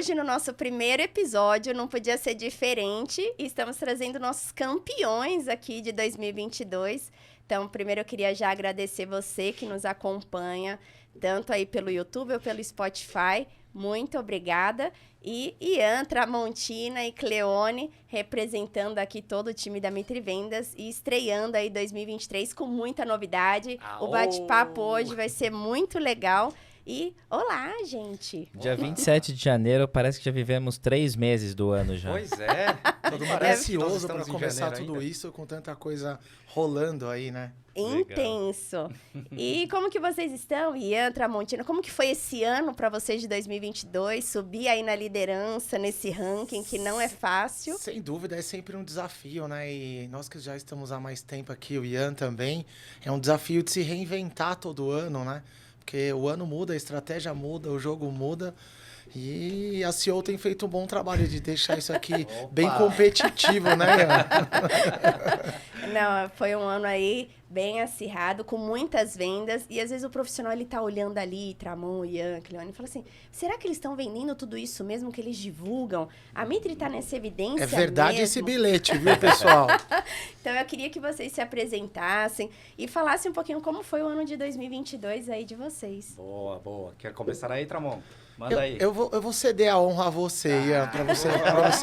hoje no nosso primeiro episódio, não podia ser diferente, e estamos trazendo nossos campeões aqui de 2022. Então, primeiro eu queria já agradecer você que nos acompanha, tanto aí pelo YouTube ou pelo Spotify. Muito obrigada. E Ian, Tramontina e Cleone representando aqui todo o time da Mitre Vendas e estreando aí 2023 com muita novidade. O bate-papo hoje vai ser muito legal. E olá, gente! Dia 27 de janeiro, parece que já vivemos 3 meses do ano já. Pois é. Todo mundo ansioso para começar tudo isso com tanta coisa rolando aí, né? Intenso. E como que vocês estão, Ian, Tramontina? Como que foi esse ano para vocês de 2022? Subir aí na liderança, nesse ranking que não é fácil. Sem dúvida, é sempre um desafio, né? E nós que já estamos há mais tempo aqui, o Ian também, é um desafio de se reinventar todo ano, né? Porque o ano muda, a estratégia muda, o jogo muda. E a CEO tem feito um bom trabalho de deixar isso aqui bem competitivo, né, Ian? Não, foi um ano aí bem acirrado, com muitas vendas. E às vezes o profissional, ele tá olhando ali, Tramon, Ian, Cleone, e fala assim, será que eles estão vendendo tudo isso mesmo que eles divulgam? A Mitre tá nessa evidência É verdade mesmo? esse bilhete, viu, pessoal? Então eu queria que vocês se apresentassem e falassem um pouquinho como foi o ano de 2022 aí de vocês. Boa, boa. Quer começar aí, Tramon? Manda aí. Eu vou ceder a honra a você, Ian, pra você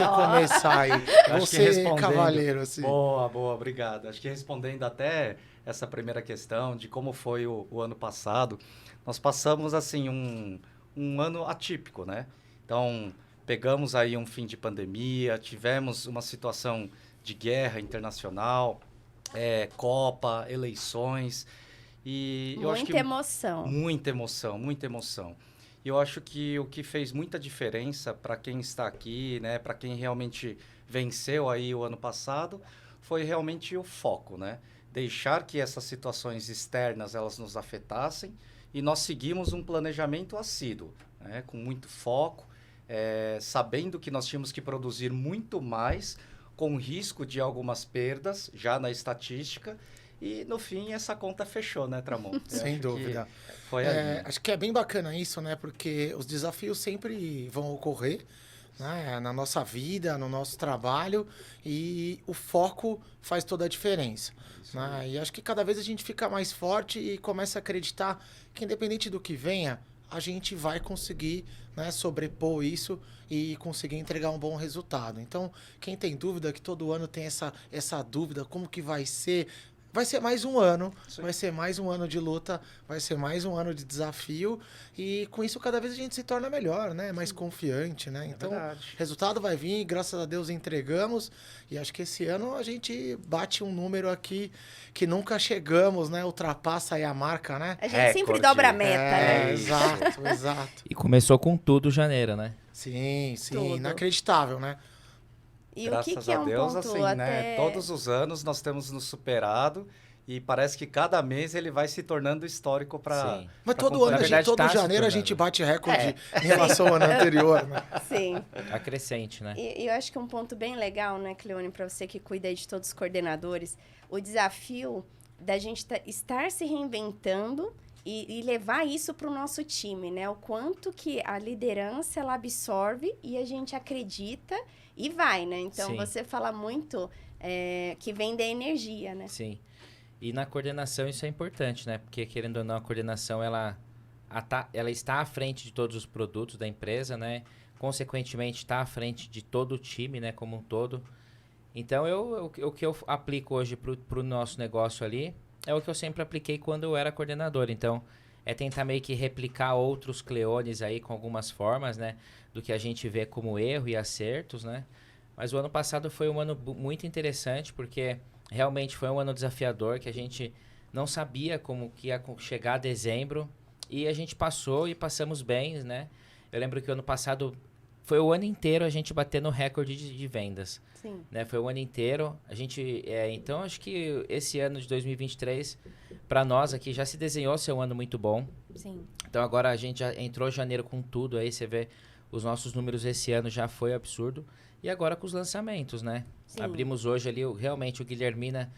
começar aí. Você, cavaleiro, assim. Boa, boa, obrigado. Acho que respondendo até essa primeira questão de como foi o ano passado, nós passamos, assim, um ano atípico, né? Então, pegamos aí um fim de pandemia, tivemos uma situação de guerra internacional, Copa, eleições, e eu acho que... emoção. Muita emoção, muita emoção. E eu acho que o que fez muita diferença para quem está aqui, né, para quem realmente venceu aí o ano passado, foi realmente o foco, né? Deixar que essas situações externas elas nos afetassem e nós seguimos um planejamento assíduo, né, com muito foco, sabendo que nós tínhamos que produzir muito mais, com risco de algumas perdas já na estatística. E, no fim, essa conta fechou, né, Tramon? Sem dúvida. Foi acho que é bem bacana isso, né? Porque os desafios sempre vão ocorrer, né? Na nossa vida, no nosso trabalho. E o foco faz toda a diferença. Né? E acho que cada vez a gente fica mais forte e começa a acreditar que, independente do que venha, a gente vai conseguir, né, sobrepor isso e conseguir entregar um bom resultado. Então, quem tem dúvida, que todo ano tem essa dúvida, como que vai ser... Vai ser mais um ano, vai ser mais um ano de luta, vai ser mais um ano de desafio e com isso cada vez a gente se torna melhor, né? Mais confiante, né? Então, resultado vai vir, graças a Deus entregamos e acho que esse ano a gente bate um número aqui que nunca chegamos, né? Ultrapassa aí a marca, né? A gente sempre dobra a meta, né? Exato, exato. E começou com tudo janeiro, né? Sim, Tudo. inacreditável, né? E graças o que é a Deus, um ponto assim, até... né? Todos os anos nós temos nos superado e parece que cada mês ele vai se tornando histórico para... Mas todo ano, todo janeiro a gente bate recorde em relação ao ano anterior, né? Sim. Acrescente, né? E eu acho que um ponto bem legal, né, Cleone, para você que cuida aí de todos os coordenadores, o desafio da gente estar se reinventando e levar isso para o nosso time, né? O quanto que a liderança, ela absorve e a gente acredita e vai, né? Então, Sim. você fala muito que vem da energia, né? Sim. E na coordenação isso é importante, né? Porque, querendo ou não, a coordenação, ela está à frente de todos os produtos da empresa, né? Consequentemente, está à frente de todo o time, né? Como um todo. Então, o que eu aplico hoje para o nosso negócio ali é o que eu sempre apliquei quando eu era coordenador. Então, é tentar meio que replicar outros Cleones aí com algumas formas, né? Do que a gente vê como erro e acertos, né? Mas o ano passado foi um ano muito interessante, porque realmente foi um ano desafiador, que a gente não sabia como que ia chegar a dezembro, e a gente passou e passamos bem, né? Eu lembro que o ano passado foi o ano inteiro a gente batendo recorde de vendas. Sim. Né? Foi o ano inteiro. A gente, então, acho que esse ano de 2023, para nós aqui, já se desenhou ser um ano muito bom. Sim. Então, agora a gente já entrou em janeiro com tudo. Aí você vê, os nossos números esse ano já foi absurdo. E agora com os lançamentos, né? Sim. Abrimos hoje ali, realmente o Guilhermina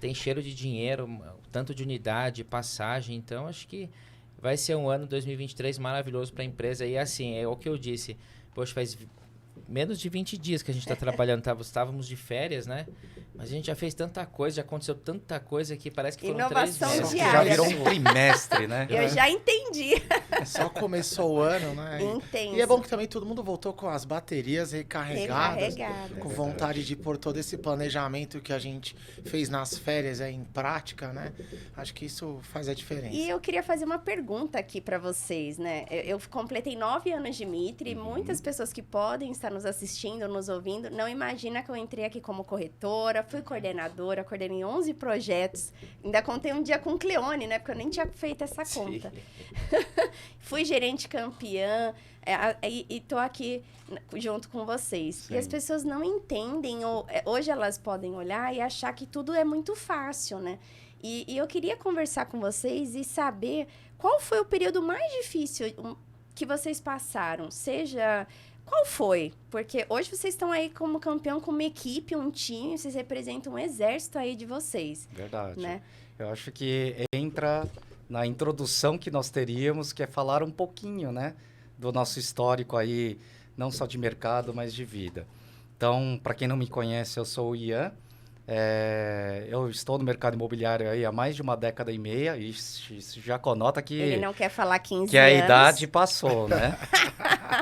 tem cheiro de dinheiro, tanto de unidade, passagem. Então, acho que vai ser um ano 2023 maravilhoso para a empresa. E assim, é o que eu disse, Poxa, faz menos de 20 dias que a gente tá trabalhando, estávamos de férias, né? Mas a gente já fez tanta coisa, já aconteceu tanta coisa que parece que foram Inovação 3 meses. diária. Já virou um trimestre, né? Eu já entendi. Só começou o ano, né? Intenso. E é bom que também todo mundo voltou com as baterias recarregadas, Recarregada. com vontade de pôr todo esse planejamento que a gente fez nas férias aí em prática, né? Acho que isso faz a diferença. E eu queria fazer uma pergunta aqui para vocês, né? Eu completei 9 anos de Mitre e muitas pessoas que podem estar nos assistindo, nos ouvindo, não imaginam que eu entrei aqui como corretora, fui coordenadora, coordenei 11 projetos, ainda contei um dia com o Cleone, né? Porque eu nem tinha feito essa conta. Fui gerente campeã e tô aqui junto com vocês. Sim. E as pessoas não entendem, hoje elas podem olhar e achar que tudo é muito fácil, né? E eu queria conversar com vocês e saber qual foi o período mais difícil que vocês passaram, qual foi? Porque hoje vocês estão aí como campeão, com uma equipe, um time, vocês representam um exército aí de vocês. Verdade. Né? Eu acho que entra na introdução que nós teríamos, que é falar um pouquinho, né, do nosso histórico aí, não só de mercado, mas de vida. Então, para quem não me conhece, eu sou o Ian. Eu estou no mercado imobiliário aí há mais de uma década e meia. Isso já conota que... Ele não quer falar 15 que a anos. idade passou, né?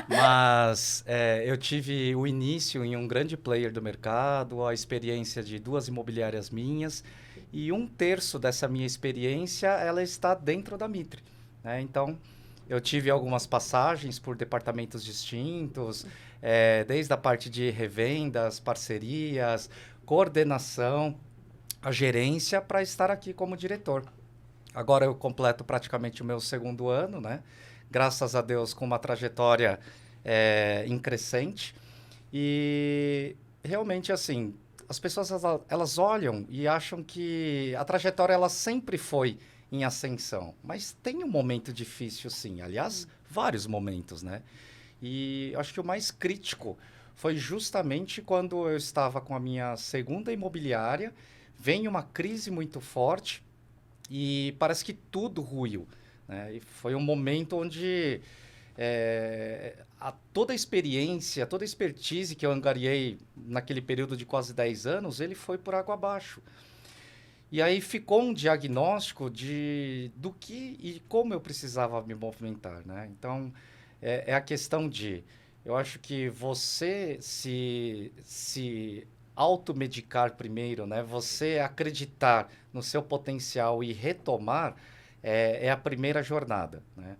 Mas eu tive o início em um grande player do mercado, a experiência de 2 imobiliárias minhas, e 1/3 dessa minha experiência, ela está dentro da Mitre, né? Então, eu tive algumas passagens por departamentos distintos, desde a parte de revendas, parcerias, coordenação, a gerência, para estar aqui como diretor. Agora eu completo praticamente o meu 2º ano, né? Graças a Deus, com uma trajetória em crescente. E realmente, assim, as pessoas elas olham e acham que a trajetória ela sempre foi em ascensão. Mas tem um momento difícil, sim. Aliás, vários momentos, né? E acho que o mais crítico foi justamente quando eu estava com a minha 2ª imobiliária, vem uma crise muito forte e parece que tudo ruiu, né? E foi um momento onde toda a experiência, toda a expertise que eu angariei naquele período de quase 10 anos, ele foi por água abaixo. E aí ficou um diagnóstico do que e como eu precisava me movimentar, né? Então, é a questão de... Eu acho que você se automedicar primeiro, né? Você acreditar no seu potencial e retomar é a primeira jornada, né?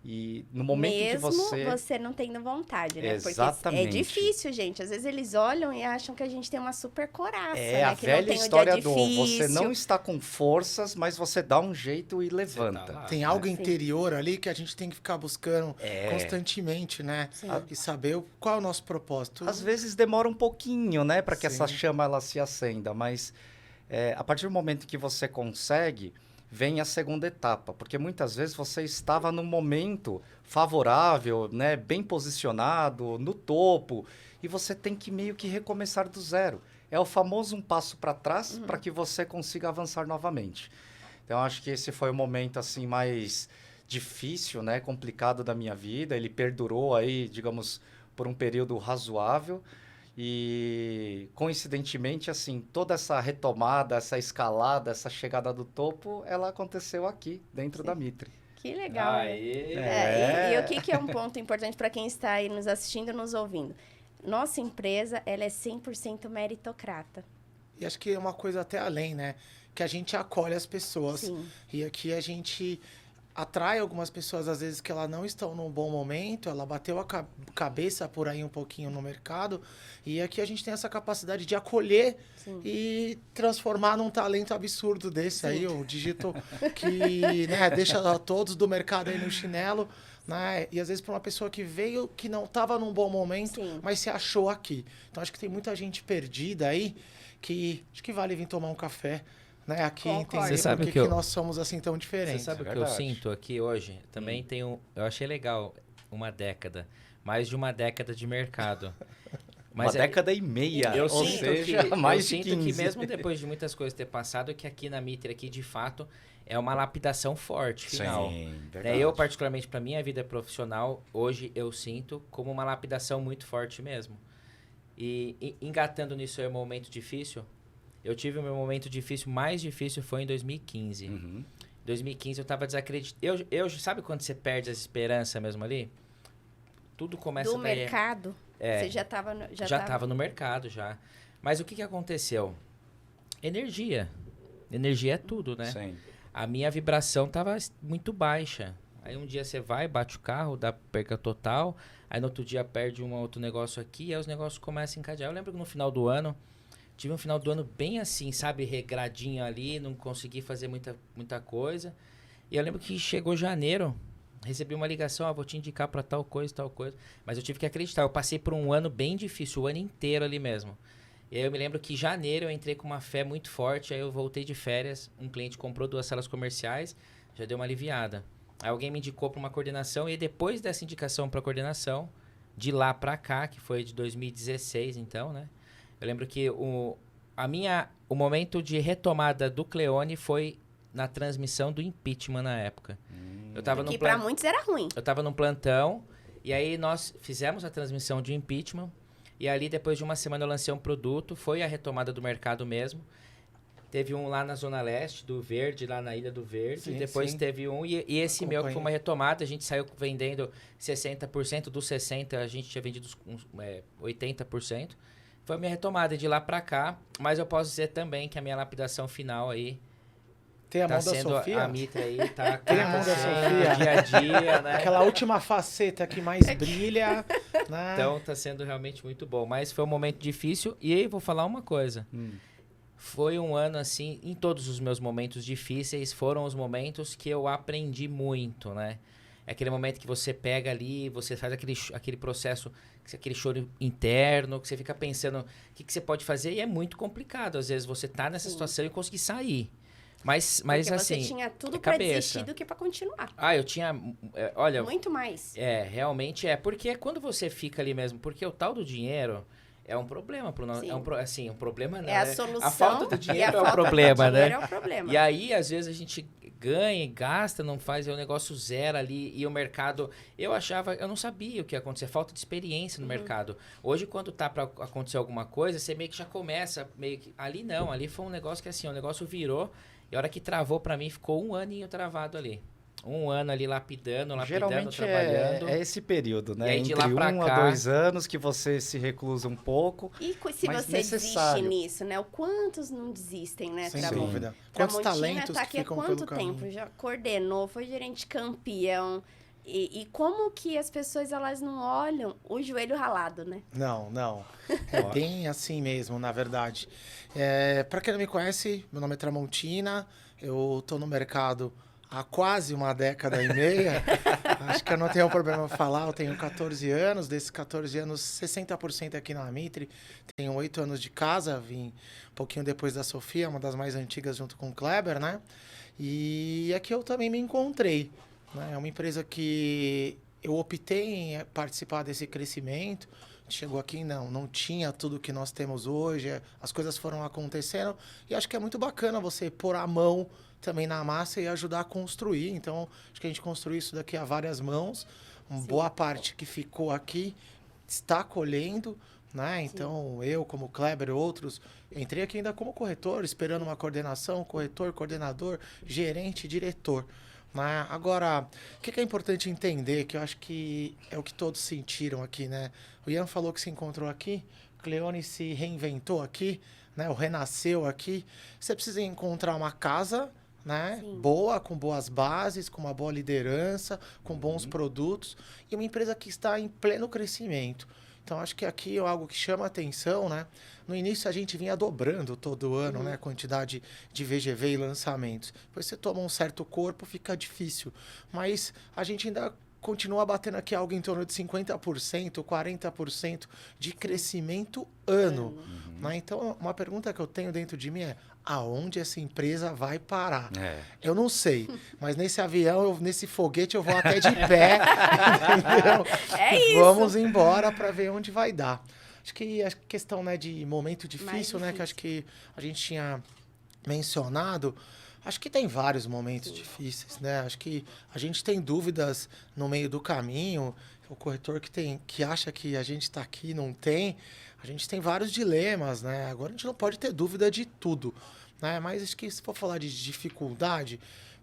E no momento Mesmo que você não tendo vontade, né? Exatamente. Porque é difícil, gente. Às vezes eles olham e acham que a gente tem uma super coraça, né? a Que velha não tem história um dia difícil. você não está com forças, mas você dá um jeito e levanta. lá. Tem algo interior ali que a gente tem que ficar buscando constantemente, né? Sim. E saber qual é o nosso propósito. Às vezes demora um pouquinho, né, para que Sim. essa chama ela se acenda, mas a partir do momento que você consegue, vem a segunda etapa, porque muitas vezes você estava num momento favorável, né, bem posicionado, no topo, e você tem que meio que recomeçar do zero. É o famoso um passo para trás para que você consiga avançar novamente. Então, acho que esse foi o momento assim mais difícil, né, complicado da minha vida. Ele perdurou aí, digamos, por um período razoável. E, coincidentemente, assim, toda essa retomada, essa escalada, essa chegada do topo, ela aconteceu aqui, dentro da Mitre. Que legal, né? Aê! E o que é um ponto importante para quem está aí nos assistindo, nos ouvindo? Nossa empresa, ela é 100% meritocrata. E acho que é uma coisa até além, né? Que a gente acolhe as pessoas. Sim. E aqui a gente atrai algumas pessoas, às vezes, que elas não estão num bom momento, ela bateu a cabeça por aí um pouquinho no mercado, e aqui a gente tem essa capacidade de acolher e transformar num talento absurdo desse aí, o dígito que, né, deixa todos do mercado aí no chinelo, né? E às vezes para uma pessoa que veio, que não estava num bom momento, mas se achou aqui. Então acho que tem muita gente perdida aí, que acho que vale vir tomar um café, né, aqui, entender por que nós somos assim tão diferentes. Você sabe o que eu sinto aqui hoje? Também eu achei legal uma década, mais de uma década de mercado. Mas Uma década e meia, eu ou sinto seja, que, mais eu de sinto 15. que mesmo depois de muitas coisas ter passado, que aqui na Mitre, aqui de fato, é uma lapidação forte, final. Sim, Né? verdade. Eu, particularmente, para minha vida profissional, hoje eu sinto como uma lapidação muito forte mesmo. E engatando nisso aí um momento difícil, eu tive o meu momento difícil, mais difícil foi em 2015. Uhum. Em 2015 eu tava desacreditado. Sabe quando você perde a esperança mesmo ali? Tudo começa Do a dar errado. mercado? É. Você já estava Já estava no mercado, já. Mas o que aconteceu? Energia. Energia é tudo, né? Sim. A minha vibração estava muito baixa. Aí um dia você vai, bate o carro, dá perca total. Aí no outro dia perde um outro negócio aqui. Aí os negócios começam a encadear. Eu lembro que no final do ano, tive um final do ano bem assim, sabe? Regradinho ali, não consegui fazer muita coisa. E eu lembro que chegou janeiro, recebi uma ligação, vou te indicar para tal coisa. Mas eu tive que acreditar. Eu passei por um ano bem difícil, o ano inteiro ali mesmo. E aí eu me lembro que em janeiro eu entrei com uma fé muito forte, aí eu voltei de férias, um cliente comprou 2 salas comerciais, já deu uma aliviada. Aí alguém me indicou para uma coordenação, e depois dessa indicação para coordenação, de lá para cá, que foi de 2016 então, né? Eu lembro que o momento de retomada do Cleone foi na transmissão do impeachment na época. Eu tava Porque num para muitos era ruim. Eu tava num plantão, e aí nós fizemos a transmissão de impeachment, e ali depois de uma semana eu lancei um produto, foi a retomada do mercado mesmo. Teve um lá na Zona Leste, do Verde, lá na Ilha do Verde. Sim, depois sim. teve um, e esse meu que foi uma retomada, a gente saiu vendendo 60%, dos 60% a gente tinha vendido 80%. Foi a minha retomada de lá pra cá, mas eu posso dizer também que a minha lapidação final aí Tem a tá mão da sendo Sofia? a Mitra aí, tá Tem a mão da acontecendo Sofia? dia a dia, né? Aquela última faceta que mais brilha, né? Então tá sendo realmente muito bom. Mas foi um momento difícil. E aí vou falar uma coisa. Foi um ano assim, em todos os meus momentos difíceis, foram os momentos que eu aprendi muito, né? É aquele momento que você pega ali, você faz aquele processo, aquele choro interno, que você fica pensando o que você pode fazer, e é muito complicado. Às vezes você tá nessa situação e conseguir sair. Mas Porque assim, você tinha tudo é para cabeça. desistir do que para continuar. Eu tinha, olha, Muito mais. realmente porque quando você fica ali mesmo, porque o tal do dinheiro é um problema pro nosso, Sim. um problema não, É a né? solução. A falta do e dinheiro a é o falta do problema, né? dinheiro é o problema. E aí, às vezes, a gente ganha e gasta, não faz, o negócio zero ali, e o mercado... Eu não sabia o que ia acontecer, falta de experiência no mercado. Hoje, quando tá para acontecer alguma coisa, você meio que já começa, ali não, ali foi um negócio que assim, o negócio virou, e a hora que travou para mim, ficou um aninho travado ali. Um ano ali lapidando, Geralmente trabalhando. é esse período, né? E aí, de Entre lá pra 1 cá- a 2 anos que você se reclusa um pouco. E se Mas você necessário. desiste nisso, né? O quantos não desistem, né, Sem Tramontina? dúvida. Quantos Tramontina talentos tá que aqui há ficam quanto pelo caminho? tempo? Já coordenou, foi gerente campeão. E como que as pessoas, elas não olham o joelho ralado, né? Não. É bem assim mesmo, na verdade. Para quem não me conhece, meu nome é Tramontina, eu tô no mercado há quase uma década e meia. Acho que eu não tenho problema em falar, eu tenho 14 anos, desses 14 anos, 60% aqui na Mitre. Tenho 8 anos de casa, vim um pouquinho depois da Sofia, uma das mais antigas junto com o Kleber, né? E aqui eu também me encontrei, né? É uma empresa que eu optei em participar desse crescimento. Chegou aqui, não tinha tudo que nós temos hoje, as coisas foram acontecendo, e acho que é muito bacana você pôr a mão também na massa e ajudar a construir. Então, acho que a gente construiu isso daqui a várias mãos. Boa parte que ficou aqui está colhendo, né? Então, eu, como Kleber e outros, entrei aqui ainda como corretor, esperando uma coordenação, corretor, coordenador, gerente, diretor. Né? Agora, o que é importante entender, que eu acho que é o que todos sentiram aqui, né? O Ian falou que se encontrou aqui, o Cleone se reinventou aqui, né? O renasceu aqui. Você precisa encontrar uma casa, né? Boa, com boas bases, com uma boa liderança, com bons produtos, e uma empresa que está em pleno crescimento. Então, acho que aqui é algo que chama a atenção, né? No início, a gente vinha dobrando todo ano, né? A quantidade de VGV e lançamentos. Depois você toma um certo corpo, fica difícil. Mas a gente ainda continua batendo aqui algo em torno de 50%, 40% de crescimento ano. Né? Então, uma pergunta que eu tenho dentro de mim é: aonde essa empresa vai parar? Eu não sei, mas nesse avião, nesse foguete, eu vou até de pé. Entendeu? É isso. Vamos embora para ver onde vai dar. Acho que a questão, né, de momento difícil, né, que acho que a gente tinha mencionado, acho que tem vários momentos difíceis, né? Acho que a gente tem dúvidas no meio do caminho, o corretor que acha que a gente está aqui não tem, a gente tem vários dilemas, né? Agora a gente não pode ter dúvida de tudo, né? Mas acho que se for falar de dificuldade,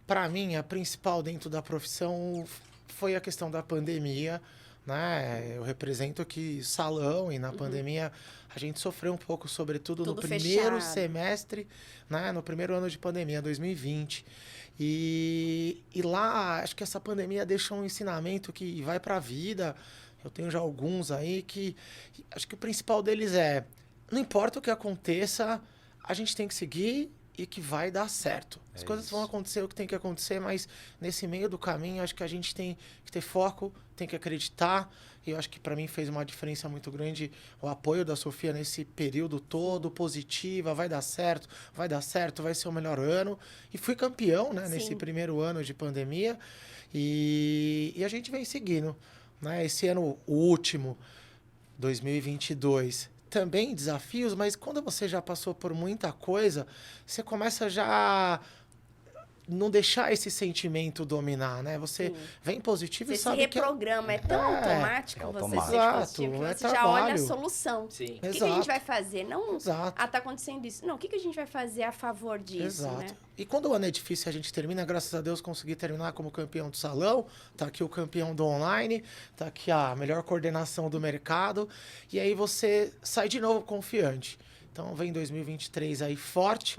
para mim a principal dentro da profissão foi a questão da pandemia, né? Eu represento aqui salão e na pandemia a gente sofreu um pouco, sobretudo no primeiro semestre, né? No primeiro ano de pandemia, 2020. E lá, acho que essa pandemia deixou um ensinamento que vai para a vida. Eu tenho já alguns aí que acho que o principal deles não importa o que aconteça, a gente tem que seguir e que vai dar certo. As coisas vão acontecer o que tem que acontecer, mas nesse meio do caminho, acho que a gente tem que ter foco, tem que acreditar. E eu acho que para mim fez uma diferença muito grande o apoio da Sofia nesse período todo, positiva, vai dar certo, vai ser o melhor ano. E fui campeão, né, nesse primeiro ano de pandemia. E a gente vem seguindo, né? Esse ano, o último, 2022, também desafios, mas quando você já passou por muita coisa, você começa já não deixar esse sentimento dominar, né? Você vem positivo e sabe que... Você se reprograma, é tão automático você automático. ser positivo, que você já olha a solução. Sim. O que a gente vai fazer? Não, Exato. tá acontecendo isso. Não, o que a gente vai fazer a favor disso, Exato. né? E quando o ano é difícil, a gente termina, graças a Deus, consegui terminar como campeão do salão, tá aqui o campeão do online, tá aqui a melhor coordenação do mercado, e aí você sai de novo confiante. Então vem 2023 aí forte.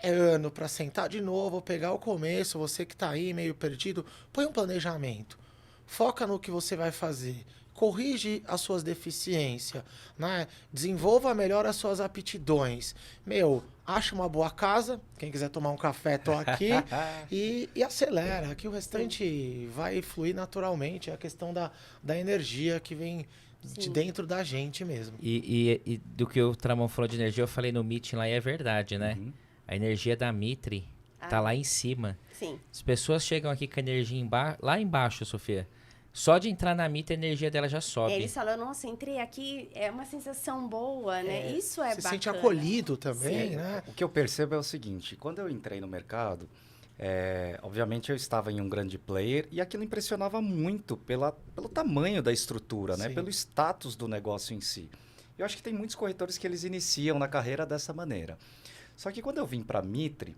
É ano para sentar de novo, pegar o começo, você que tá aí meio perdido, põe um planejamento. Foca no que você vai fazer. Corrige as suas deficiências, né? Desenvolva melhor as suas aptidões. Acha uma boa casa, quem quiser tomar um café, tô aqui, e acelera, que o restante vai fluir naturalmente. É a questão da energia que vem de dentro da gente mesmo. E do que o Tramon falou de energia, eu falei no meeting lá e é verdade, né? A energia da Mitre tá lá em cima. Sim. As pessoas chegam aqui com a energia lá embaixo, Sofia. Só de entrar na Mitre, a energia dela já sobe. Eles falam, nossa, entrei aqui, é uma sensação boa, né? Isso é você bacana. Se sente acolhido também, né? O que eu percebo é o seguinte, quando eu entrei no mercado, obviamente eu estava em um grande player e aquilo impressionava muito pelo tamanho da estrutura, né? Pelo status do negócio em si. Eu acho que tem muitos corretores que eles iniciam na carreira dessa maneira. Só que quando eu vim para a Mitre,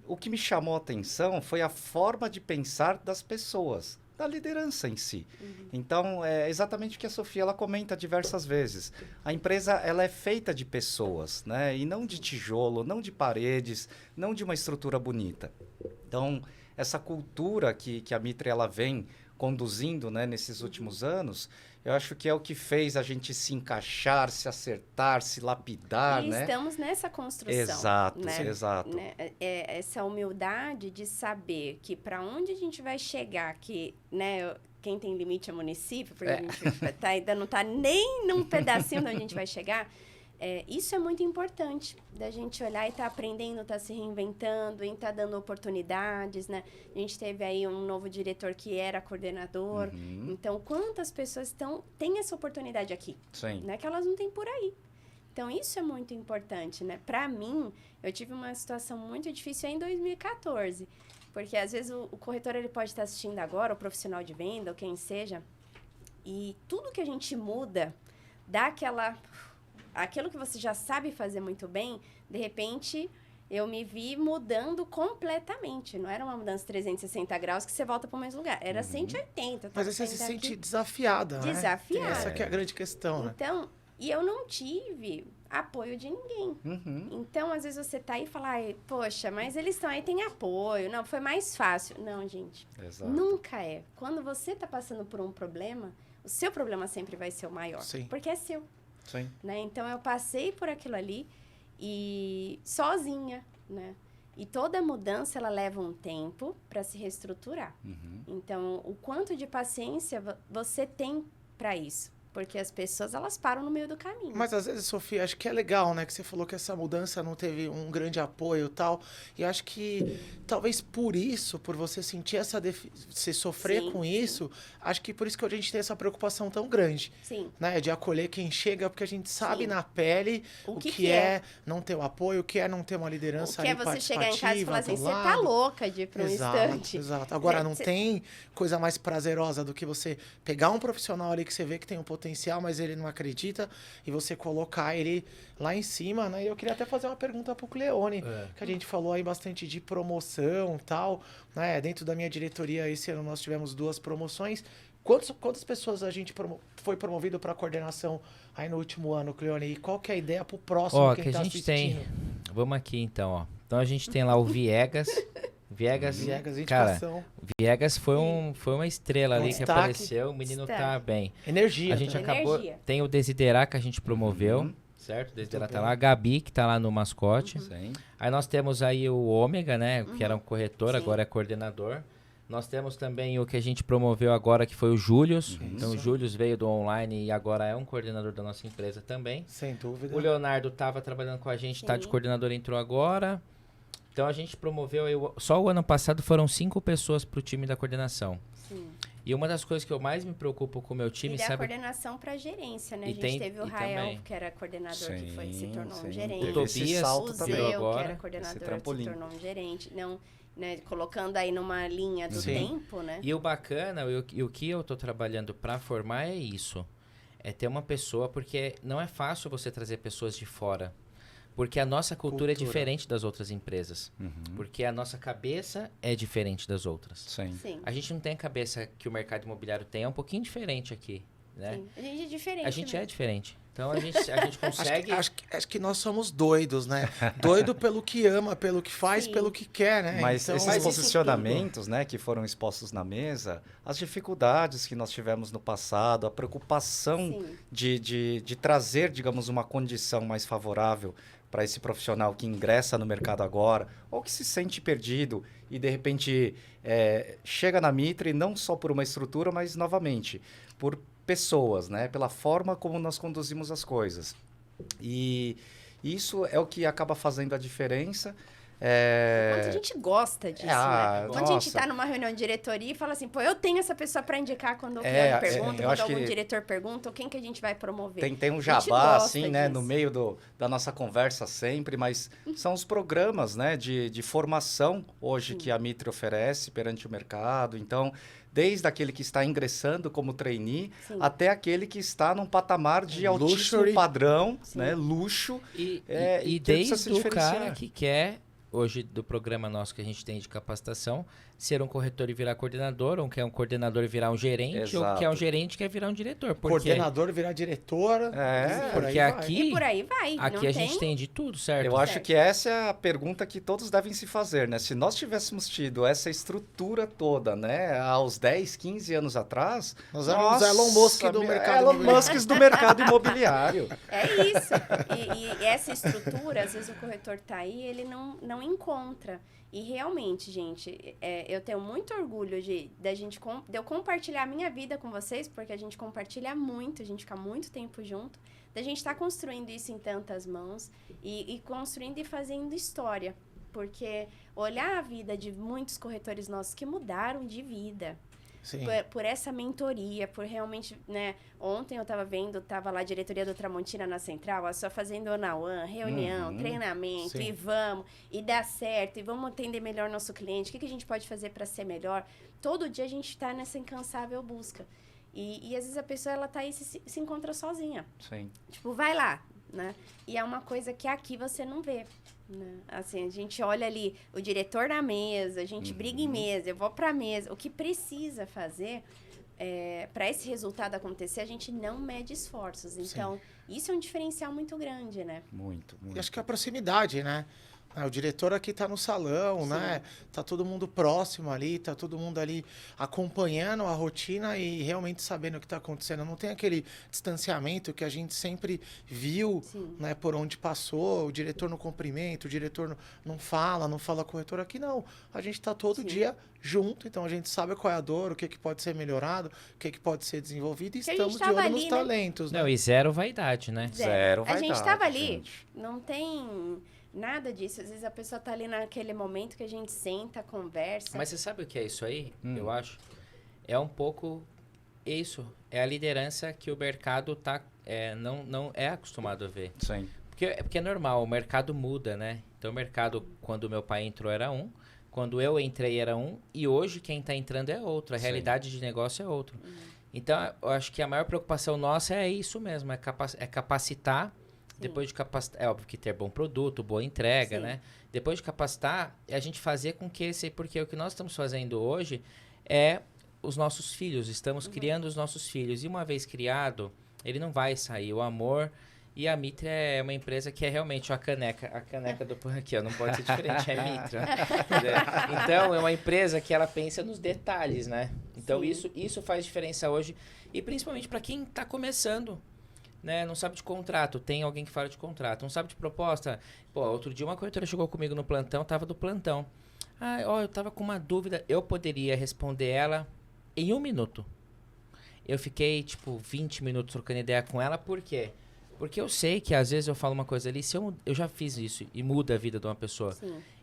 o que me chamou a atenção foi a forma de pensar das pessoas, da liderança em si. Então, é exatamente o que a Sofia ela comenta diversas vezes. A empresa ela é feita de pessoas, né? E não de tijolo, não de paredes, não de uma estrutura bonita. Então, essa cultura que a Mitre ela vem conduzindo, né, nesses últimos anos, eu acho que é o que fez a gente se encaixar, se acertar, se lapidar, né? Estamos nessa construção. Exato, né? exato. Né? Essa humildade de saber que para onde a gente vai chegar, que, né, quem tem limite é município, porque a gente ainda não está nem num pedacinho onde a gente vai chegar. Isso é muito importante, da gente olhar e estar aprendendo, estar se reinventando, e estar dando oportunidades, né? A gente teve aí um novo diretor que era coordenador. Então, quantas pessoas têm essa oportunidade aqui? Sim. Né? Que elas não têm por aí. Então, isso é muito importante, né? Para mim, eu tive uma situação muito difícil em 2014. Porque, às vezes, o corretor ele pode estar assistindo agora, o profissional de venda, ou quem seja, e tudo que a gente muda, dá aquilo que você já sabe fazer muito bem, de repente, eu me vi mudando completamente. Não era uma mudança 360 graus que você volta para o mesmo lugar. Era 180. Mas aí você se sente desafiada, né? Desafiada. Essa que é a grande questão, né? Então, e eu não tive apoio de ninguém. Então, às vezes você tá aí e fala, poxa, mas eles estão aí, tem apoio. Não, foi mais fácil. Não, gente. Exato. Nunca é. Quando você tá passando por um problema, o seu problema sempre vai ser o maior. Sim. Porque é seu. Sim. Né? Então, eu passei por aquilo ali e sozinha, né? E toda mudança, ela leva um tempo para se reestruturar. Então, o quanto de paciência você tem para isso, Porque as pessoas, elas param no meio do caminho. Mas às vezes, Sofia, acho que é legal, né? Que você falou que essa mudança não teve um grande apoio e tal. E acho que talvez por isso, por você sentir você sofrer Sim, com sim. isso, acho que por isso que a gente tem essa preocupação tão grande, Sim. né? De acolher quem chega, porque a gente sabe Sim. na pele O o que que que é não ter o apoio, o que é não ter uma O liderança que é ali você chegar em casa e falar assim, do você tá lado. louca de ir pra um instante. Exato. Agora, É, não tem coisa mais prazerosa do que você pegar um profissional ali que você vê que tem um potencial, mas ele não acredita, e você colocar ele lá em cima, né? E eu queria até fazer uma pergunta pro Cleone, que a gente falou aí bastante de promoção e tal, né? Dentro da minha diretoria, esse ano nós tivemos 2 promoções. Quantas pessoas a gente foi promovido para coordenação aí no último ano, Cleone? E qual que é a ideia pro próximo, Ó, quem que a tá gente assistindo? Vamos aqui então, ó. Então a gente tem lá o Viegas. Viegas, cara, indicação. Viegas foi uma estrela Um ali que destaque. apareceu, o menino tá bem. Energia. A gente também. acabou. Energia. Tem o Desiderá que a gente promoveu, certo? O Desiderá tá lá. A Gabi, que tá lá no mascote. Sim. Aí nós temos aí o Ômega, né? Que era um corretor, Sim. agora é coordenador. Nós temos também o que a gente promoveu agora, que foi o Július. Então o Július veio do online e agora é um coordenador da nossa empresa também. Sem dúvida. O Leonardo estava trabalhando com a gente, tá de Sim. coordenador, entrou agora. Então a gente promoveu, só o ano passado foram 5 pessoas pro time da coordenação. Sim. E uma das coisas que eu mais me preocupo com o meu time, E da sabe? coordenação para gerência, né? E a gente tem- teve o e Rael, também. que era coordenador, que se Sim, tornou um sim. gerente. Teve esse Tobias salto O também. Zeu, que agora, era esse coordenador, se trampolim. tornou um gerente. Não, né, colocando aí numa linha do Sim. tempo, né? E o bacana, e o que eu tô trabalhando para formar é isso. É ter uma pessoa, porque não é fácil você trazer pessoas de fora. Porque a nossa cultura é diferente das outras empresas. Porque a nossa cabeça é diferente das outras. Sim. Sim. A gente não tem a cabeça que o mercado imobiliário tem, é um pouquinho diferente aqui, né? Sim. A gente é diferente. A gente né? é diferente. Então a gente consegue... Acho que nós somos doidos, né? Doido pelo que ama, pelo que faz, Sim. pelo que quer, né? Mas Então, esses Mas isso posicionamentos, né, que foram expostos na mesa, as dificuldades que nós tivemos no passado, a preocupação Sim. de trazer, digamos, uma condição mais favorável para esse profissional que ingressa no mercado agora, ou que se sente perdido e, de repente, chega na Mitre não só por uma estrutura, mas, novamente, por pessoas, né? Pela forma como nós conduzimos as coisas. E isso é o que acaba fazendo a diferença. Quanto a gente gosta disso, Ah, né? Quando a gente nossa. tá numa reunião de diretoria e fala assim, pô, eu tenho essa pessoa para indicar quando o É, cliente pergunta, eu quando acho algum que- diretor pergunta, quem que a gente vai promover. Tem um A gente jabá, gosta assim, né, no disso. meio da nossa conversa sempre, mas são os programas, né, de formação hoje que a Mitre oferece perante o mercado. Então, desde aquele que está ingressando como trainee, Sim. até aquele que está num patamar de altíssimo Luxury. padrão, Sim. né, luxo. E E que precisa se desde o cara diferenciar. que quer, hoje do programa nosso que a gente tem de capacitação, ser um corretor e virar coordenador, ou quer um coordenador e virar um gerente, ou Exato. quer um gerente e quer virar um diretor. Porque, coordenador virar diretora. É, por aí porque vai. aqui, E por aí vai. aqui não a gente tem de tudo, certo? Eu acho Certo. que essa é a pergunta que todos devem se fazer, né? Se nós tivéssemos tido essa estrutura toda, né, aos 10, 15 anos atrás... Nós éramos Elon Musk do mercado Elon imobiliário. Musk do mercado imobiliário. É isso. E essa estrutura, às vezes o corretor tá aí, ele não encontra. E realmente, gente, eu tenho muito orgulho de eu compartilhar a minha vida com vocês, porque a gente compartilha muito, a gente fica muito tempo junto, da gente estar construindo isso em tantas mãos e construindo e fazendo história. Porque olhar a vida de muitos corretores nossos que mudaram de vida, Sim. por essa mentoria, por realmente, né? Ontem eu tava lá a diretoria do Tramontina na Central, só fazendo one-on-one, reunião, treinamento, Sim. e vamos, e dá certo, e vamos atender melhor nosso cliente, o que a gente pode fazer para ser melhor? Todo dia a gente tá nessa incansável busca. E às vezes a pessoa, ela tá aí e se encontra sozinha. Sim. Tipo, vai lá, né? E é uma coisa que aqui você não vê, né? Assim, a gente olha ali o diretor na mesa, a gente briga em mesa, eu vou pra mesa. O que precisa fazer para esse resultado acontecer, a gente não mede esforços. Então, isso é um diferencial muito grande, né? Muito, muito. E acho que a proximidade, né? O diretor aqui tá no salão, né? Tá todo mundo próximo ali, tá todo mundo ali acompanhando a rotina e realmente sabendo o que tá acontecendo. Não tem aquele distanciamento que a gente sempre viu, né? Por onde passou, o diretor não cumprimenta, o diretor não fala com o corretor. Aqui não, a gente tá todo dia junto, então a gente sabe qual é a dor, o que pode ser melhorado, o que pode ser desenvolvido e estamos de olho nos talentos, né? Não, e zero vaidade, né? Zero A gente vaidade, tava ali, gente. não tem nada disso. Às vezes a pessoa tá ali naquele momento que a gente senta, conversa. Mas você sabe o que é isso aí? Eu acho. É um pouco isso. É a liderança que o mercado não é acostumado a ver. Sim. Porque é normal, o mercado muda, né? Então o mercado, quando meu pai entrou, era um. Quando eu entrei, era um. E hoje quem está entrando é outro. A realidade de negócio é outro. Então, eu acho que a maior preocupação nossa é isso mesmo. É capacitar. Depois de capacitar, é óbvio que ter bom produto, boa entrega, né? Depois de capacitar, é a gente fazer com que porque o que nós estamos fazendo hoje é os nossos filhos, estamos criando os nossos filhos. E uma vez criado, ele não vai sair. O amor... E a Mitra é uma empresa que é realmente a caneca do... Aqui, ó, não pode ser diferente, é Mitra. Então, é uma empresa que ela pensa nos detalhes, né? Então, isso faz diferença hoje. E principalmente para quem está começando, né? Não sabe de contrato, tem alguém que fala de contrato. Não sabe de proposta. Pô, outro dia uma corretora chegou comigo no plantão, tava do plantão. Eu tava com uma dúvida, eu poderia responder ela em 1 minuto. Eu fiquei, 20 minutos trocando ideia com ela, por quê? Porque eu sei que às vezes eu falo uma coisa ali, eu já fiz isso e muda a vida de uma pessoa.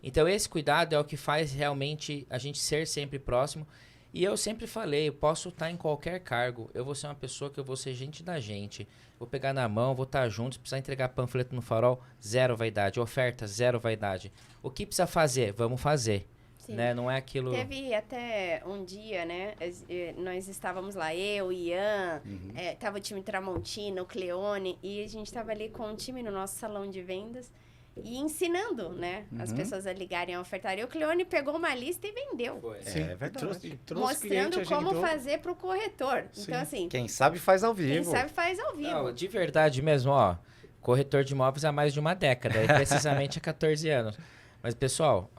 Então esse cuidado é o que faz realmente a gente ser sempre próximo. E eu sempre falei, eu posso estar em qualquer cargo, eu vou ser uma pessoa que eu vou ser gente da gente. Vou pegar na mão, vou estar junto, se precisar entregar panfleto no farol, zero vaidade. Oferta, zero vaidade. O que precisa fazer? Vamos fazer. Né? Não é aquilo... Teve até um dia, né? Nós estávamos lá, eu, Ian, tava o time Tramontina, o Cleone, e a gente estava ali com um time no nosso salão de vendas e ensinando, né? As pessoas a ligarem a ofertar. E o Cleone pegou uma lista e vendeu. Sim, É verdade. Mostrando como fazer para o corretor. Sim. Então, assim... Quem sabe faz ao vivo. Quem sabe faz ao vivo. Não, de verdade mesmo, ó. Corretor de imóveis há mais de uma década, e precisamente há 14 anos. Mas, pessoal,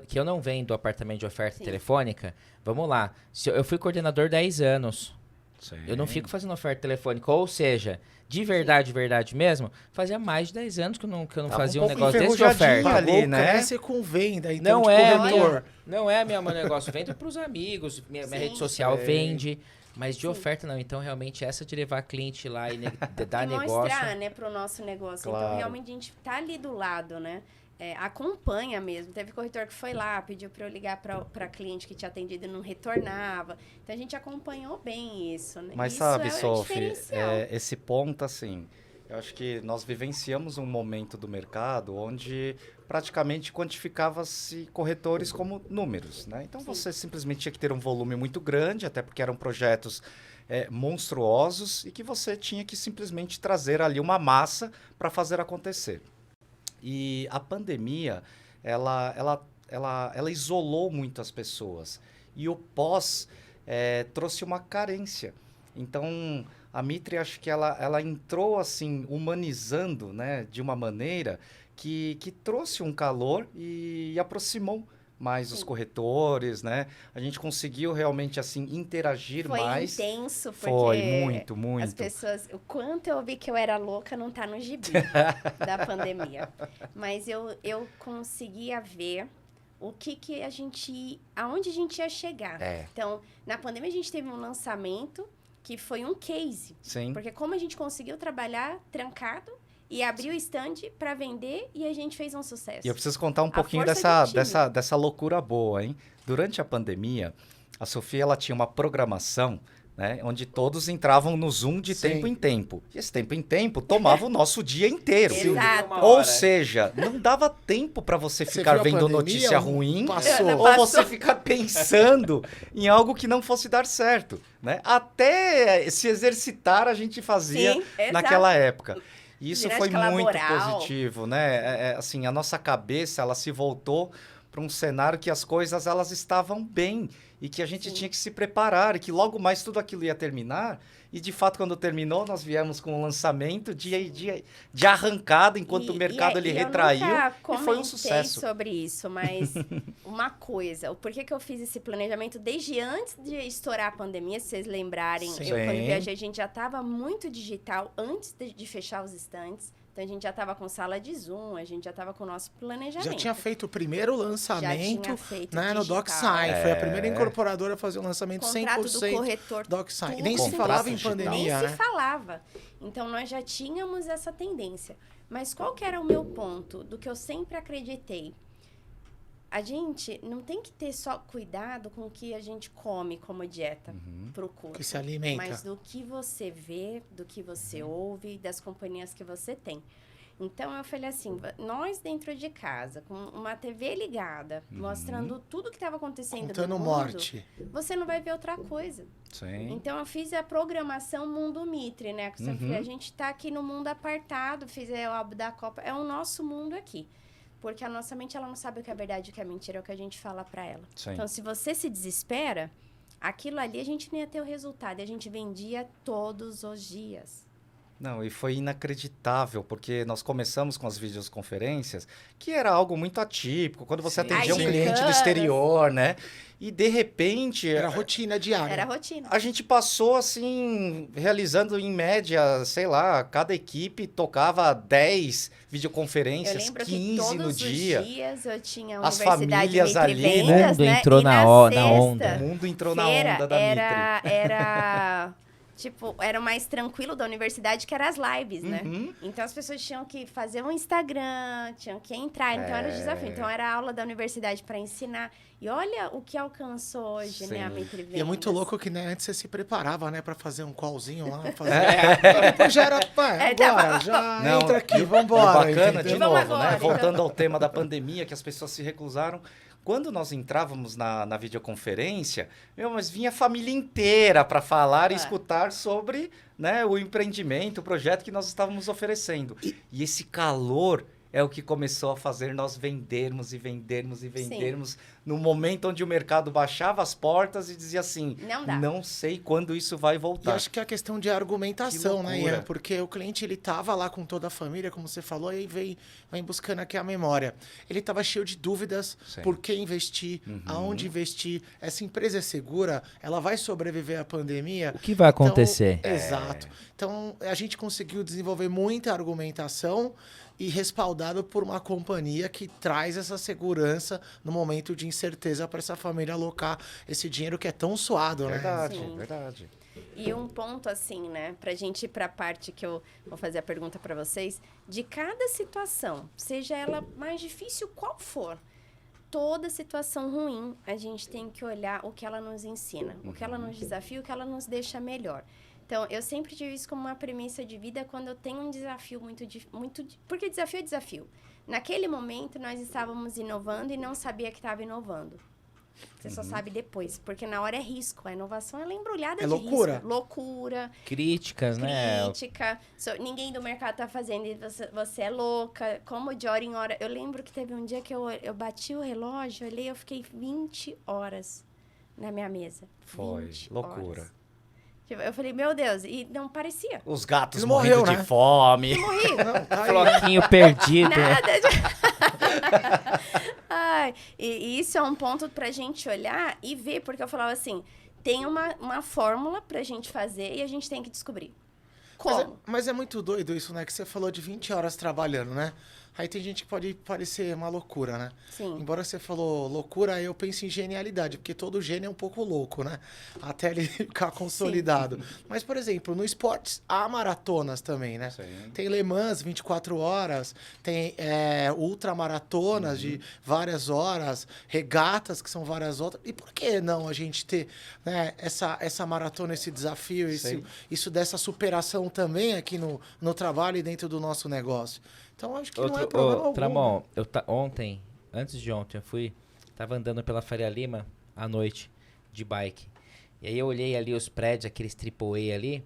que eu não vendo apartamento de oferta telefônica, vamos lá. Eu fui coordenador 10 anos. Sim. Eu não fico fazendo oferta telefônica. Ou seja, de verdade mesmo, fazia mais de 10 anos que eu não fazia um negócio desse de oferta. Ali, né? Comece com venda, então, Não de é, corretor. não é meu negócio. Vende para os amigos, minha rede social vende. Mas de oferta não. Então, realmente, essa de levar cliente lá e dar negócio... mostrar, né, para o nosso negócio. Claro. Então, realmente, a gente tá ali do lado, né? Acompanha mesmo. Teve corretor que foi lá, pediu para eu ligar para cliente que tinha atendido e não retornava. Então, a gente acompanhou bem isso, né? Mas isso sabe, o Sophie, diferencial. esse ponto, assim, eu acho que nós vivenciamos um momento do mercado onde praticamente quantificava-se corretores como números, né? Então, você simplesmente tinha que ter um volume muito grande, até porque eram projetos monstruosos e que você tinha que simplesmente trazer ali uma massa para fazer acontecer. E a pandemia, ela isolou muito as pessoas. E o pós trouxe uma carência. Então, a Mitre, acho que ela entrou assim, humanizando, né, de uma maneira que trouxe um calor e aproximou mais os corretores, né? A gente conseguiu realmente, assim, interagir mais. Foi intenso, porque... Foi, muito, muito. As pessoas... O quanto eu vi que eu era louca não tá no gibi da pandemia. Mas eu conseguia ver o que a gente... Aonde a gente ia chegar. Então, na pandemia a gente teve um lançamento que foi um case. Sim. Porque como a gente conseguiu trabalhar trancado e abrir o stand para vender e a gente fez um sucesso. E eu preciso contar um pouquinho dessa loucura boa, hein? Durante a pandemia, a Sofia ela tinha uma programação, né, onde todos entravam no Zoom de tempo em tempo. E esse tempo em tempo tomava o nosso dia inteiro. Exato. Ou seja, não dava tempo para você ficar vendo notícia ruim ou você ficar pensando em algo que não fosse dar certo, né? Até se exercitar a gente fazia naquela época. Isso foi muito positivo, né? Assim, a nossa cabeça, ela se voltou para um cenário que as coisas, elas estavam bem. e que a gente Sim. tinha que se preparar, e que logo mais tudo aquilo ia terminar. E, de fato, quando terminou, nós viemos com o lançamento de arrancada, enquanto o mercado ele retraiu, eu e foi um nunca sucesso. comentei sobre isso, mas uma coisa, o porquê que eu fiz esse planejamento desde antes de estourar a pandemia, se vocês lembrarem, Sim. eu quando viajei, a gente já estava muito digital antes de fechar os estandes. Então, a gente já estava com sala de Zoom, a gente já estava com o nosso planejamento. Já tinha feito o primeiro lançamento, Já tinha feito né, no digital. DocSign. Foi a primeira incorporadora a fazer um lançamento Contrato do 100% corretor, DocSign. E tudo nem se Contrato falava em digital. pandemia, nem né? se falava. Então, nós já tínhamos essa tendência. Mas qual que era o meu ponto? Do que eu sempre acreditei. A gente não tem que ter só cuidado com o que a gente come como dieta pro corpo. Que se alimenta. Mas do que você vê, do que você ouve, das companhias que você tem. Então, eu falei assim, nós dentro de casa, com uma TV ligada, mostrando tudo que estava acontecendo Contando no mundo, morte. você não vai ver outra coisa. Sim. Então, eu fiz a programação Mundo Mitre, né? Que eu sempre falei, a gente está aqui no mundo apartado, fiz o álbum da Copa, é o nosso mundo aqui. Porque a nossa mente, ela não sabe o que é verdade e o que é mentira, é o que a gente fala para ela. Sim. Então, se você se desespera, aquilo ali a gente não ia ter o resultado. E a gente vendia todos os dias. Não, e foi inacreditável, porque nós começamos com as videoconferências, que era algo muito atípico, quando você Sim. atendia um As cliente do gincana. exterior, né? E, de repente, Era rotina diária. Era a rotina. a gente passou, assim, realizando em média, sei lá, cada equipe tocava 10 Eu videoconferências, lembro que 15 todos no os dia. dias eu tinha As Universidade famílias Mitre ali, né? O Vendas, mundo né? entrou E na sexta, onda. O mundo entrou na feira onda da Mitre. era tipo, era mais tranquilo da universidade, que eram as lives, né? Uhum. Então, as pessoas tinham que fazer um Instagram, tinham que entrar. Então, era o desafio. Então, era a aula da universidade para ensinar. E olha o que alcançou hoje, né, a Sim. Mitre Vendas. E é muito louco que, né, antes você se preparava, né, pra fazer um callzinho lá. Depois já era, pá, agora, já Não, entra aqui, e vambora. o bacana, entendeu? de Vamos novo, agora, né? então. Voltando ao tema da pandemia, que as pessoas se recusaram. Quando nós entrávamos na videoconferência, mas vinha a família inteira para falar e É. escutar sobre, né, o empreendimento, o projeto que nós estávamos oferecendo. E esse calor é o que começou a fazer nós vendermos e vendermos e vendermos no momento onde o mercado baixava as portas e dizia assim, Não dá. não sei quando isso vai E voltar. acho que é a questão de argumentação, Que né, loucura. Ian? Porque o cliente, ele tava lá com toda a família, como você falou, e vem buscando aqui a memória. Ele tava cheio de dúvidas, Sim. por que investir, aonde investir. Essa empresa é segura? Ela vai sobreviver à pandemia? O que vai acontecer? Exato. Então, a gente conseguiu desenvolver muita argumentação e respaldado por uma companhia que traz essa segurança no momento de incerteza para essa família alocar esse dinheiro que é tão suado, né? Verdade, Sim. verdade. E um ponto assim, né, pra gente ir pra parte que eu vou fazer a pergunta pra vocês, de cada situação, seja ela mais difícil qual for, toda situação ruim, a gente tem que olhar o que ela nos ensina, o que ela nos desafia, o que ela nos deixa melhor. Então, eu sempre tive isso como uma premissa de vida quando eu tenho um desafio porque desafio é desafio. Naquele momento, nós estávamos inovando e não sabia que estava inovando. Você só sabe depois, porque na hora é risco. A inovação ela é embrulhada É de loucura. risco. Loucura, Críticas, né? crítica. Ninguém do mercado tá fazendo e você é louca. Como de hora em hora. Eu lembro que teve um dia que eu bati o relógio, olhei, eu fiquei 20 horas na minha mesa. Foi, 20 loucura. horas. Tipo, eu falei, meu Deus, e não parecia. Os gatos Ele morrendo morreu, de né? fome. Morri. Não, tá aí. Floquinho perdido. Nada de... Ai, e isso é um ponto pra gente olhar e ver, porque eu falava assim, tem uma fórmula pra gente fazer e a gente tem que descobrir. Como? Mas é muito doido isso, né? Que você falou de 20 horas trabalhando, né? Aí tem gente que pode parecer uma loucura, né? Sim. Embora você falou loucura, eu penso em genialidade, porque todo gênio é um pouco louco, né? Até ele ficar consolidado. Mas, por exemplo, no esportes há maratonas também, né? Sim. Tem Le Mans, 24 horas, tem ultramaratonas de várias horas, regatas que são várias outras. E por que não a gente ter, né, essa maratona, esse desafio, Sim. isso dessa superação também aqui no trabalho e dentro do nosso negócio? Então, acho que não é problema algum. Tramon, ontem, antes de ontem, tava andando pela Faria Lima à noite de bike. E aí eu olhei ali os prédios, aqueles AAA ali.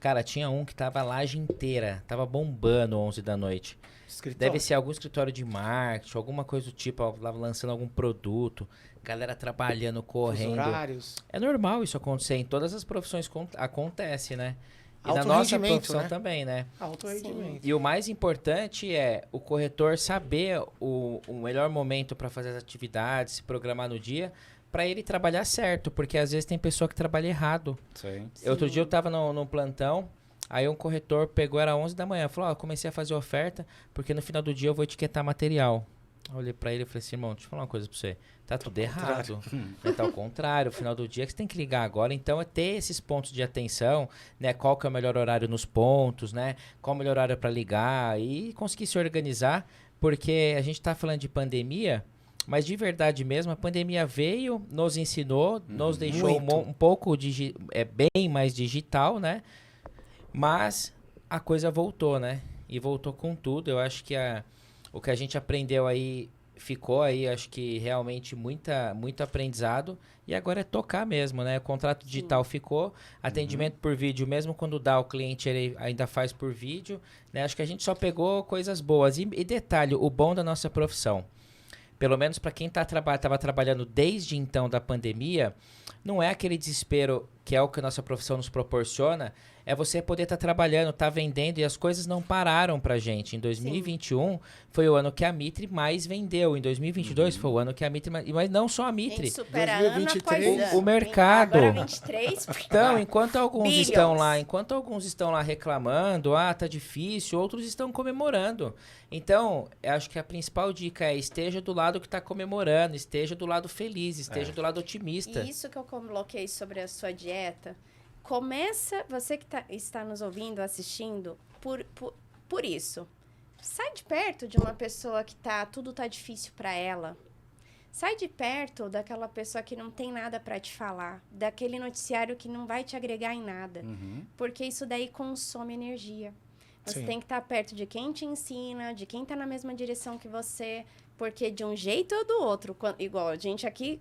Cara, tinha um que tava a laje inteira, tava bombando 11 da noite. Escritório. Deve ser algum escritório de marketing, alguma coisa do tipo, ó, lá lançando algum produto, galera trabalhando, Os correndo. horários. É normal isso acontecer, em todas as profissões acontece, né? E na Alto nossa rendimento, profissão né? também, né? Alto rendimento. E o mais importante é o corretor saber o melhor momento para fazer as atividades, se programar no dia, para ele trabalhar certo, porque às vezes tem pessoa que trabalha errado. Sim. Outro dia eu tava no plantão, aí um corretor pegou, era 11 da manhã, falou, ó, comecei a fazer oferta, porque no final do dia eu vou etiquetar material. Eu olhei pra ele e falei assim, irmão, deixa eu falar uma coisa pra você. Tá tudo errado. Tá ao contrário, no final do dia que você tem que ligar agora. Então é ter esses pontos de atenção, né? Qual que é o melhor horário nos pontos, né? Qual o melhor horário pra ligar e conseguir se organizar, porque a gente tá falando de pandemia, mas de verdade mesmo, a pandemia veio, nos ensinou, nos deixou Muito. um pouco bem mais digital, né? Mas a coisa voltou, né? E voltou com tudo. Eu acho que o que a gente aprendeu aí ficou aí, acho que realmente muito aprendizado. E agora é tocar mesmo, né? O contrato digital ficou, atendimento por vídeo, mesmo quando dá o cliente, ele ainda faz por vídeo, né? Acho que a gente só pegou coisas boas. E detalhe, o bom da nossa profissão, pelo menos para quem estava trabalhando desde então da pandemia, não é aquele desespero que é o que a nossa profissão nos proporciona, é você poder estar trabalhando, estar vendendo, e as coisas não pararam pra gente. Em 2021 foi o ano que a Mitre mais vendeu, em 2022 foi o ano que a Mitre mas não só a Mitre. Gente, supera ano 2023, após ano. o mercado. Agora 23. Então, enquanto alguns Billions. estão lá reclamando, tá difícil, outros estão comemorando. Então, eu acho que a principal dica é esteja do lado que está comemorando, esteja do lado feliz, esteja do lado otimista. E isso que eu coloquei sobre a sua dieta, começa, você que está nos ouvindo, assistindo, por isso. Sai de perto de uma pessoa que tudo tá difícil para ela. Sai de perto daquela pessoa que não tem nada para te falar, daquele noticiário que não vai te agregar em nada, porque isso daí consome energia. Você Sim. tem que estar perto de quem te ensina, de quem tá na mesma direção que você, porque de um jeito ou do outro, igual a gente aqui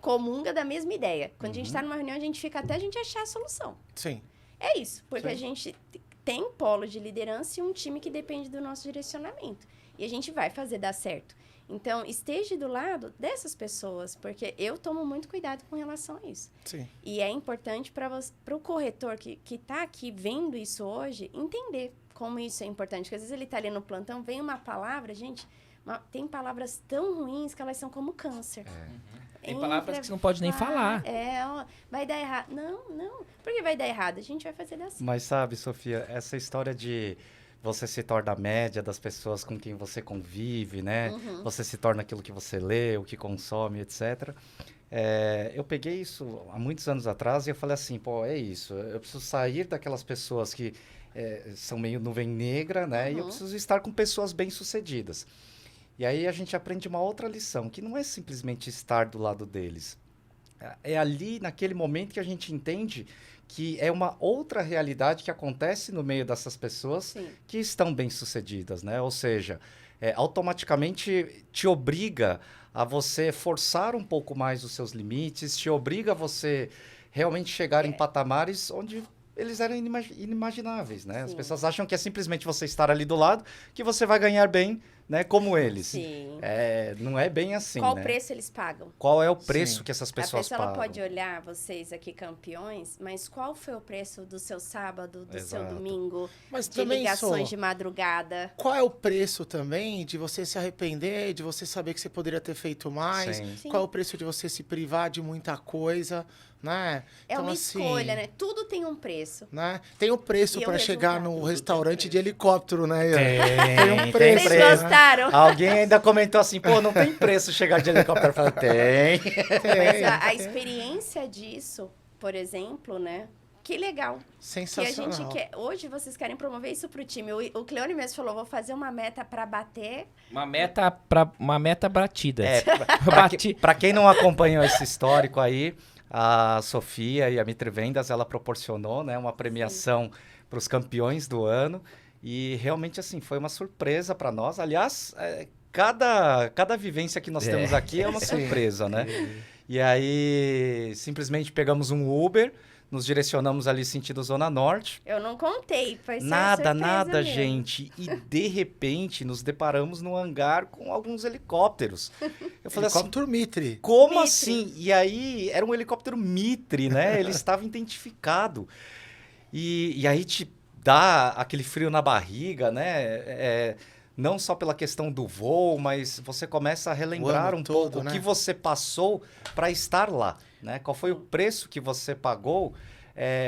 comunga da mesma ideia. Quando a gente tá numa reunião, a gente fica até a gente achar a solução. Sim. É isso, porque Sim. a gente tem um polo de liderança e um time que depende do nosso direcionamento. E a gente vai fazer dar certo. Então, esteja do lado dessas pessoas, porque eu tomo muito cuidado com relação a isso. Sim. E é importante para o corretor que está aqui vendo isso hoje, entender como isso é importante. Porque às vezes ele está ali no plantão, vem uma palavra, gente, tem palavras tão ruins que elas são como câncer. Tem palavras que você não pode nem falar. Vai dar errado. Não. Por que vai dar errado? A gente vai fazer dar certo. Mas sabe, Sofia, essa história de você se torna a média das pessoas com quem você convive, né? Você se torna aquilo que você lê, o que consome, etc. Eu peguei isso há muitos anos atrás e eu falei assim, pô, é isso. Eu preciso sair daquelas pessoas que são meio nuvem negra, né? E eu preciso estar com pessoas bem-sucedidas. E aí a gente aprende uma outra lição, que não é simplesmente estar do lado deles. É ali, naquele momento, que a gente entende que é uma outra realidade que acontece no meio dessas pessoas Sim. que estão bem-sucedidas, né? Ou seja, automaticamente te obriga a você forçar um pouco mais os seus limites, te obriga a você realmente chegar em patamares onde eles eram inimagináveis, né? Sim. As pessoas acham que é simplesmente você estar ali do lado que você vai ganhar bem, né? Como eles. Sim. Não é bem assim, Qual né? preço eles pagam? Qual é o preço Sim. que essas A pessoas pessoa ela pagam? pode olhar vocês aqui campeões, mas qual foi o preço do seu sábado, do seu Exato. domingo, Mas de também, ligações Sô, de madrugada? qual é o preço também de você se arrepender, de você saber que você poderia ter feito mais? Sim. Sim. Qual é o preço de você se privar de muita coisa, né? É Então, uma assim, escolha, né? Tudo tem um preço. né? Tem o preço E o para chegar resultado? no Tudo restaurante tem de helicóptero, né? Ian? Tem um preço. Vocês né? gostaram? Alguém ainda comentou assim, pô, não tem preço chegar de helicóptero. Eu falei, tem. Mas a Tem. experiência disso, por exemplo, né? Que legal. Que a Sensacional. gente quer. Hoje vocês querem promover isso pro time. O Cleone mesmo falou: vou fazer uma meta para bater. Uma meta batida. Para quem não acompanhou esse histórico aí, a Sofia e a Mitre Vendas, ela proporcionou, né, uma premiação para os campeões do ano. E realmente, assim, foi uma surpresa para nós. Aliás, cada vivência que nós temos aqui é uma surpresa, né? E aí, simplesmente pegamos um Uber, nos direcionamos ali sentido Zona Norte. Eu não contei, foi Nada, surpresa mesmo. gente. E de repente nos deparamos no hangar com alguns helicópteros. Eu falei assim, Helicóptero Mitre. como Mitre. assim? E aí era um helicóptero Mitre, né? Ele estava identificado. E aí te dá aquele frio na barriga, né? Não só pela questão do voo, mas você começa a relembrar O ano um todo, pouco né? o que você passou para estar lá, né? Qual foi o preço que você pagou,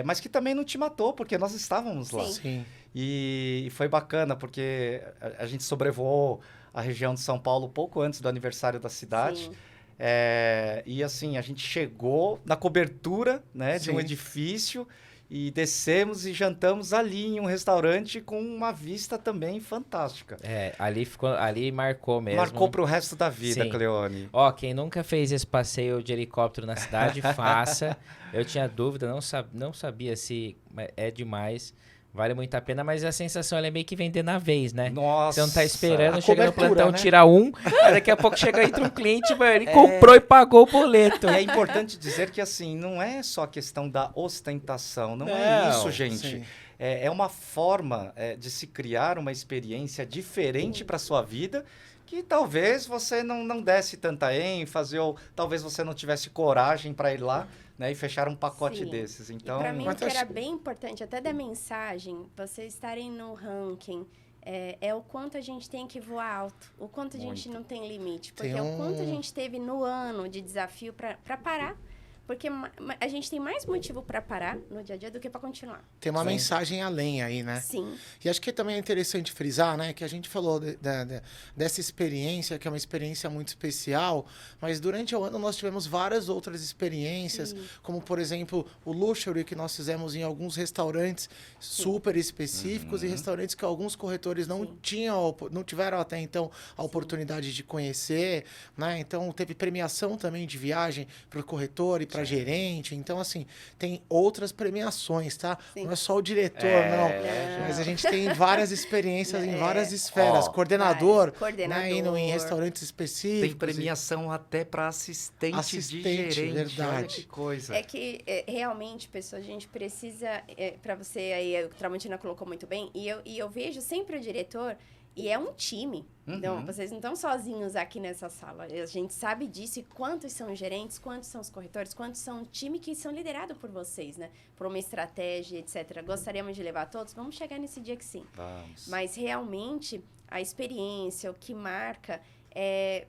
mas que também não te matou, porque nós estávamos lá. Sim. Sim. E foi bacana, porque a gente sobrevoou a região de São Paulo pouco antes do aniversário da cidade. Sim. E assim, a gente chegou na cobertura, né, de um Sim. edifício e descemos e jantamos ali em um restaurante com uma vista também fantástica. Ali marcou mesmo. Marcou pro resto da vida, Sim. Cleone. Ó, quem nunca fez esse passeio de helicóptero na cidade, faça. Eu tinha dúvida, não sabia se é demais. Vale muito a pena, mas a sensação ela é meio que vender na vez, né? Nossa! Você não tá esperando, a chega no cobertura, plantão, né? tira um, aí daqui a pouco entra um cliente, ele comprou e pagou o boleto. É importante dizer que, assim, não é só a questão da ostentação, não é Não, isso, gente. sim. É uma forma de se criar uma experiência diferente para sua vida que talvez você não desse tanta ênfase ou talvez você não tivesse coragem para ir lá, né, e fechar um pacote Sim. desses. E Então, para mim, o Mas que eu era acho- bem importante, até da mensagem, vocês estarem no ranking, é o quanto a gente tem que voar alto, o quanto a gente não tem limite. Porque Tem o quanto a um- gente teve no ano de desafio para parar. Porque a gente tem mais motivo para parar no dia a dia do que para continuar. Tem uma Sim. mensagem além aí, né? Sim. E acho que também é interessante frisar, né, que a gente falou dessa experiência, que é uma experiência muito especial, mas durante o ano nós tivemos várias outras experiências, como, por exemplo, o Luxury, que nós fizemos em alguns restaurantes super específicos e restaurantes que alguns corretores não tiveram até então a oportunidade de conhecer, né? Então, teve premiação também de viagem para o corretor e para gerente. Então, assim, tem outras premiações, tá? Sim. Não é só o diretor, não. Mas a gente tem várias experiências em várias esferas. Ó, coordenador, Coordenador. né? Indo em restaurantes específicos. tem premiação até para assistente, Assistente, de gerente. Olha verdade. que coisa. É que realmente, pessoal, a gente precisa, para você aí, o Tramontina colocou muito bem, e eu vejo sempre o diretor, e é um time. Então, vocês não estão sozinhos aqui nessa sala. A gente sabe disso, e quantos são os gerentes, quantos são os corretores, quantos são o time que são liderados por vocês, né? Por uma estratégia, etc. Gostaríamos de levar todos? Vamos chegar nesse dia que sim. Vamos. Mas realmente, a experiência, o que marca, é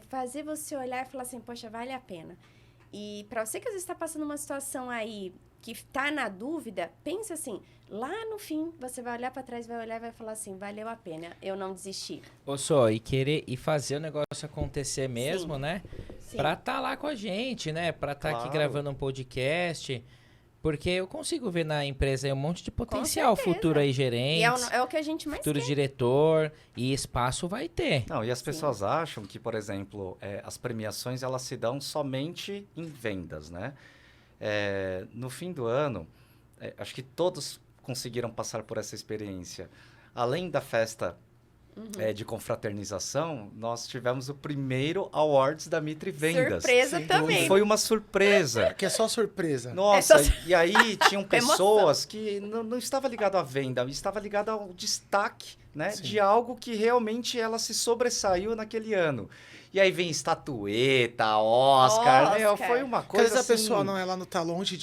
fazer você olhar e falar assim, poxa, vale a pena. E para você que às vezes está passando uma situação aí que está na dúvida, pensa assim, lá no fim, você vai olhar para trás, vai olhar e vai falar assim, valeu a pena, eu não desisti. Ô, Só, e querer e fazer o negócio acontecer mesmo, Sim. né? Sim. Pra estar lá com a gente, né? Pra estar aqui Claro. gravando um podcast. Porque eu consigo ver na empresa aí um monte de potencial certeza. futuro aí E gerentes, é o que a gente mais futuro quer. diretor e espaço vai ter. Não, e as pessoas acham que, por exemplo, as premiações elas se dão somente em vendas, né? No fim do ano, acho que todos conseguiram passar por essa experiência. Além da festa de confraternização, nós tivemos o primeiro Awards da Mitre Vendas. Surpresa Sem também. dúvida. Foi uma surpresa. Que é só surpresa. Nossa, É só- e aí tinham Emoção. pessoas que não estava ligado à venda, estava ligado ao destaque, né, Sim. de algo que realmente ela se sobressaiu naquele ano. E aí vem estatueta, Oscar, meu, Oscar. foi uma Porque às coisa vezes a assim... pessoa ela não tá longe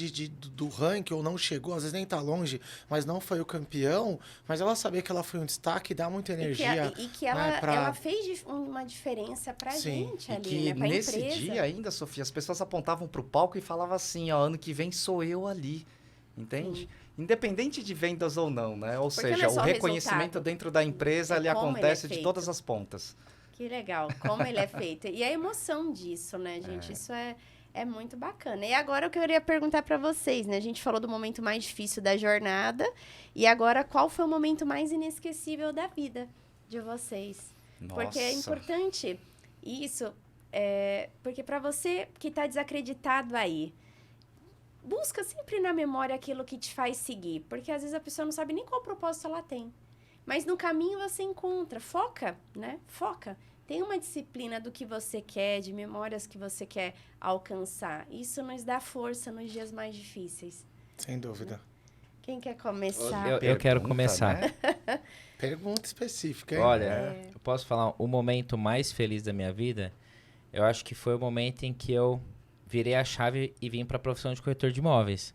do ranking ou não chegou, às vezes nem tá longe, mas não foi o campeão, mas ela saber que ela foi um destaque dá muita energia. E que ela, né, pra- ela fez uma diferença pra Sim. gente E ali, que né? Pra nesse empresa. dia ainda, Sofia, as pessoas apontavam pro palco e falavam assim, ó, ano que vem sou eu ali, entende? Sim. Independente de vendas ou não, né? Ou Porque não seja, é o só o reconhecimento resultado. dentro da empresa, É ele como ele é acontece de feito. todas as pontas. Que legal, como ele é feito. E a emoção disso, né, gente? Isso é muito bacana. E agora eu queria perguntar pra vocês, né? A gente falou do momento mais difícil da jornada. E agora, qual foi o momento mais inesquecível da vida de vocês? Porque é Nossa. importante isso, porque pra você que tá desacreditado aí, busca sempre na memória aquilo que te faz seguir. Porque às vezes a pessoa não sabe nem qual propósito ela tem. Mas no caminho você encontra. Foca, né? Foca. Tem uma disciplina do que você quer, de memórias que você quer alcançar. Isso nos dá força nos dias mais difíceis. Sem dúvida. Quem quer começar? Eu quero começar. Né? Pergunta específica, hein? Olha, eu posso falar, o momento mais feliz da minha vida, eu acho que foi o momento em que eu virei a chave e vim para a profissão de corretor de imóveis.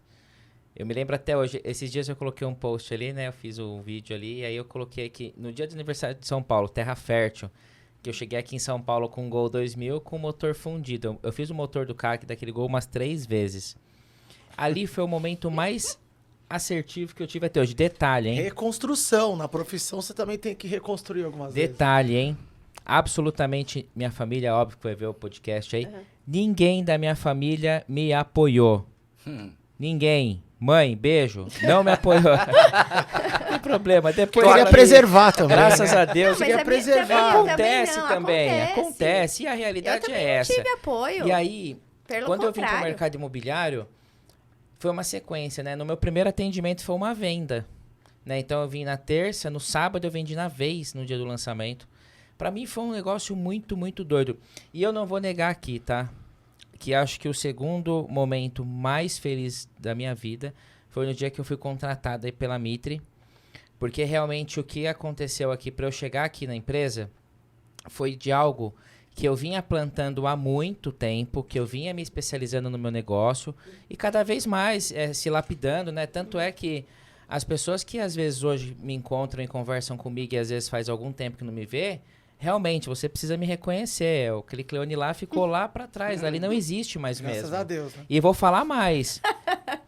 Eu me lembro até hoje, esses dias eu coloquei um post ali, né? Eu fiz um vídeo ali, e aí eu coloquei aqui, no dia do aniversário de São Paulo, Terra Fértil, que eu cheguei aqui em São Paulo com um Gol 2000 com o motor fundido. Eu fiz o motor do CAC daquele Gol umas 3 vezes. Ali foi o momento mais assertivo que eu tive até hoje. Detalhe, hein? Reconstrução. Na profissão você também tem que reconstruir algumas vezes. Detalhe, hein? Absolutamente, minha família, óbvio que vai ver o podcast aí, ninguém da minha família me apoiou. Ninguém. Mãe, beijo. Não me apoiou. Não tem problema. Depois Eu queria preservar também. Graças a Deus. Mas queria preservar. Acontece não, também. Acontece. E a Eu realidade também é não essa. tive apoio. E aí, Pelo quando eu vim para o contrário. mercado imobiliário, foi uma sequência, né? No meu primeiro atendimento foi uma venda, né? Então eu vim na terça, no sábado eu vendi na vez, no dia do lançamento. Para mim foi um negócio muito, muito doido. E eu não vou negar aqui, tá? Que acho que o segundo momento mais feliz da minha vida foi no dia que eu fui contratado aí pela Mitre. Porque realmente o que aconteceu aqui para eu chegar aqui na empresa foi de algo que eu vinha plantando há muito tempo, que eu vinha me especializando no meu negócio e cada vez mais se lapidando, né? Tanto é que as pessoas que às vezes hoje me encontram e conversam comigo e às vezes faz algum tempo que não me vê, realmente você precisa me reconhecer. O Clicleone lá ficou lá para trás, ali não existe mais Graças mesmo. a Deus, né? E vou falar mais.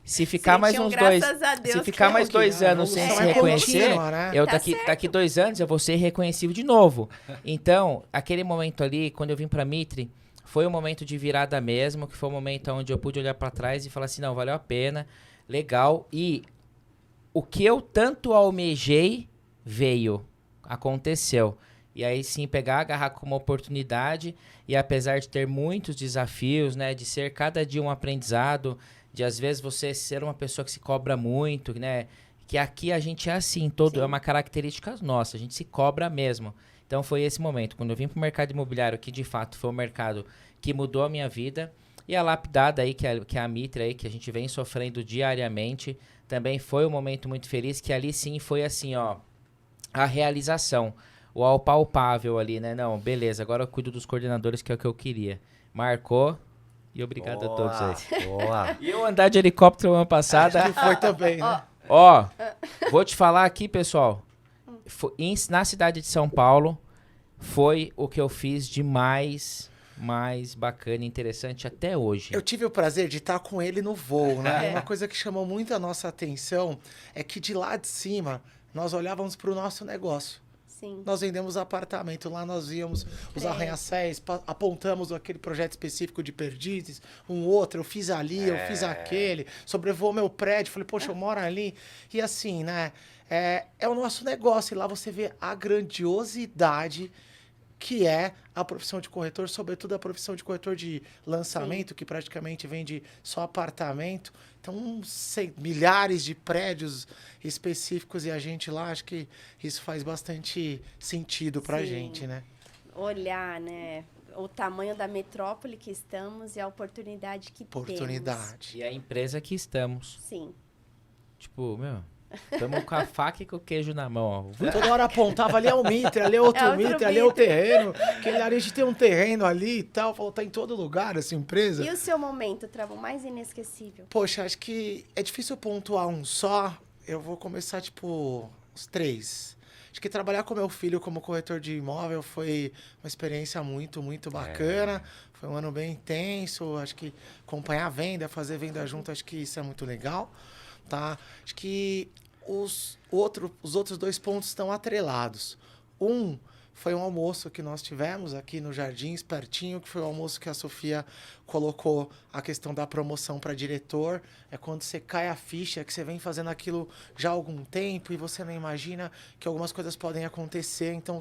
Se ficar mais uns graças a Deus se ficar que mais eu- 2 anos sem se reconhecer, contínua, né? eu Tá daqui 2 anos eu vou ser reconhecido de novo. Então, aquele momento ali, quando eu vim pra Mitre, foi um momento de virada mesmo, que foi um momento onde eu pude olhar pra trás e falar assim, não, valeu a pena, legal. E o que eu tanto almejei veio, aconteceu. E aí sim, pegar, agarrar como oportunidade e apesar de ter muitos desafios, né, de ser cada dia um aprendizado, de às vezes você ser uma pessoa que se cobra muito, né, que aqui a gente é assim, Sim. é uma característica nossa, a gente se cobra mesmo. Então foi esse momento, quando eu vim pro mercado imobiliário, que de fato foi um mercado que mudou a minha vida, e a lapidada aí, que é a Mitre aí, que a gente vem sofrendo diariamente, também foi um momento muito feliz, que ali sim foi assim, ó, a realização. O palpável ali, né? Não, beleza, agora eu cuido dos coordenadores, que é o que eu queria. Marcou. E obrigado a todos aí. Boa. E eu andar de helicóptero ano passado. Que foi também, né? Ó, vou te falar aqui, pessoal. Na cidade de São Paulo, foi o que eu fiz de mais bacana e interessante até hoje. Eu tive o prazer de estar com ele no voo, né? Uma coisa que chamou muito a nossa atenção é que de lá de cima nós olhávamos para o nosso negócio. Sim. Nós vendemos apartamento, lá nós víamos os arranha-céus, apontamos aquele projeto específico de Perdizes, um outro, eu fiz ali, eu fiz aquele, sobrevoou meu prédio, falei, poxa, eu moro ali. E assim, né, é o nosso negócio, e lá você vê a grandiosidade que é a profissão de corretor, sobretudo a profissão de corretor de lançamento, que praticamente vende só apartamento. Então, milhares de prédios específicos e a gente lá, acho que isso faz bastante sentido pra Sim. gente, né? Olhar, né? O tamanho da metrópole que estamos e a oportunidade que temos. Oportunidade. E a empresa que estamos. Sim. Tipo, meu, estamos com a faca e com o queijo na mão, ó. Toda hora apontava, ali é o Mitre, ali é outro É outro Mitre, ali é o Mitre. terreno. Aquele ali a gente tem um terreno ali e tal. Falou, tá em todo lugar essa empresa. E o seu momento, Travão, mais inesquecível? Poxa, acho que é difícil pontuar um só. Eu vou começar, tipo, os 3. Acho que trabalhar com meu filho como corretor de imóvel foi uma experiência muito, muito bacana. Foi um ano bem intenso. Acho que acompanhar a venda, fazer venda junto, acho que isso é muito legal. Tá? Acho que os outros 2 pontos estão atrelados. Um foi um almoço que nós tivemos aqui no Jardins, pertinho, que foi o almoço que a Sofia colocou a questão da promoção para diretor. É quando você cai a ficha, que você vem fazendo aquilo já há algum tempo e você não imagina que algumas coisas podem acontecer. Então,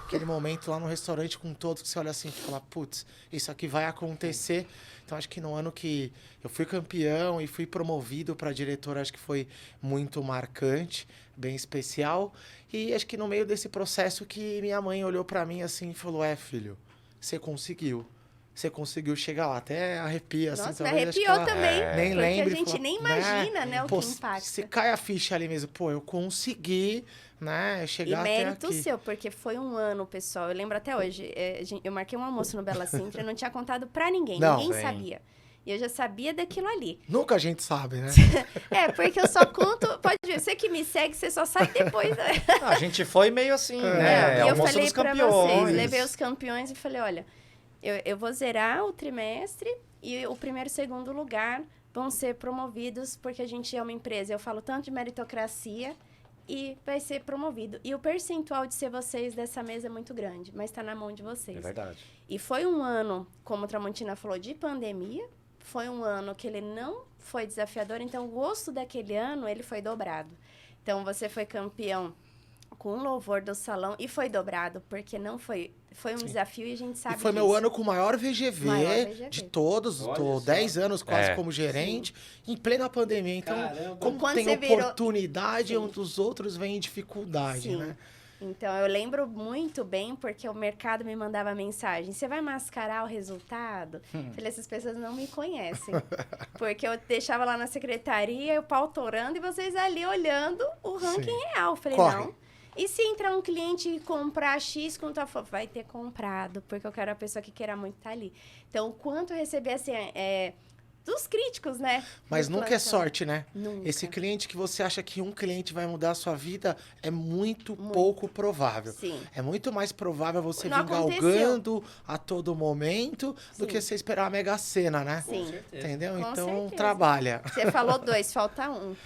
aquele momento lá no restaurante com todos que você olha assim e fala, putz, isso aqui vai acontecer. Então, acho que no ano que eu fui campeão e fui promovido para diretor, acho que foi muito marcante, bem especial. E acho que no meio desse processo que minha mãe olhou para mim assim e falou, filho, você conseguiu. você conseguiu chegar lá. Até arrepia, assim. Nossa, me talvez, acho que arrepiou ela também. nem Porque lembra. a gente nem imagina, né, o pô, que impacta. você cai a ficha ali mesmo. Pô, eu consegui, né, E chegar até mérito aqui. seu, porque foi um ano, pessoal. Eu lembro até hoje. Eu marquei um almoço no Bela Sintra, eu não tinha contado pra ninguém. Não. Ninguém Sim. sabia. E eu já sabia daquilo ali. Nunca a gente sabe, né? Porque eu só conto... Pode ver, você que me segue, você só sabe depois, né? A gente foi meio assim, Não, né? e eu Almoço falei dos pra campeões. vocês, levei os campeões e falei, olha, eu vou zerar o trimestre e o primeiro e segundo lugar vão ser promovidos porque a gente é uma empresa. Eu falo tanto de meritocracia e vai ser promovido. E o percentual de ser vocês dessa mesa é muito grande, mas está na mão de vocês. É verdade. E foi um ano, como o Tramontina falou, de pandemia. Foi um ano que ele não foi desafiador, então o gosto daquele ano ele foi dobrado. Então você foi campeão com louvor do salão e foi dobrado, porque não foi um desafio e a gente sabe E foi disso. meu ano com o maior VGV, Maior VGV. de todos. Olha Tô só. 10 anos quase É. como gerente, em plena pandemia. Então, Caramba. como Quando tem você virou- oportunidade, Sim. um dos outros vem em dificuldade, Sim. né? Então, eu lembro muito bem, porque o mercado me mandava mensagem. Você vai mascarar o resultado? Falei, essas pessoas não me conhecem. Porque eu deixava lá na secretaria, o pau torando, e vocês ali olhando o ranking Sim. real. Falei, Corre. não. E se entrar um cliente e comprar X, quanto eu for, vai ter comprado, porque eu quero a pessoa que queira muito estar ali. Então, o quanto eu recebi, assim, dos críticos, né? Mas Do nunca é plantão. sorte, né? Nunca. Esse cliente que você acha que um cliente vai mudar a sua vida é muito pouco provável. Sim. É muito mais provável você Não vir aconteceu. galgando a todo momento do Sim. que você esperar a Mega Sena, né? Sim. Com certeza. Entendeu? Com Então, certeza. trabalha. Você falou 2, falta 1.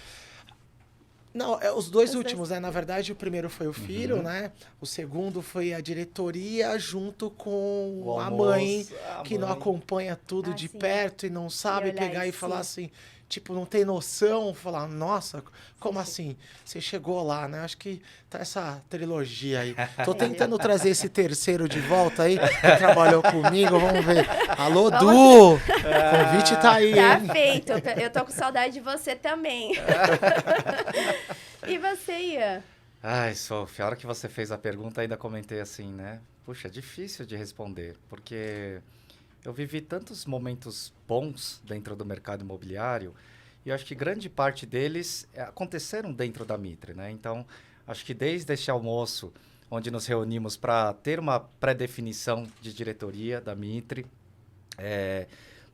Não, os dois Os últimos, né? Na verdade, o primeiro foi o filho, né? O segundo foi a diretoria junto com O a almoço, mãe, a que não mãe. acompanha tudo Ah, de sim. perto e não sabe olhar pegar e sim. falar assim, tipo, não tem noção, falar, nossa, como assim? Você chegou lá, né? Acho que tá essa trilogia aí. Tô tentando trazer esse terceiro de volta aí, que trabalhou comigo, vamos ver. Alô, Du! O convite tá aí, Tá hein? feito. Eu tô com saudade de você também. E você, Ian? Ai, Sophie, a hora que você fez a pergunta, ainda comentei assim, né? Puxa, é difícil de responder, porque eu vivi tantos momentos bons dentro do mercado imobiliário e eu acho que grande parte deles aconteceram dentro da Mitre, né? Então, acho que desde este almoço, onde nos reunimos para ter uma pré-definição de diretoria da Mitre,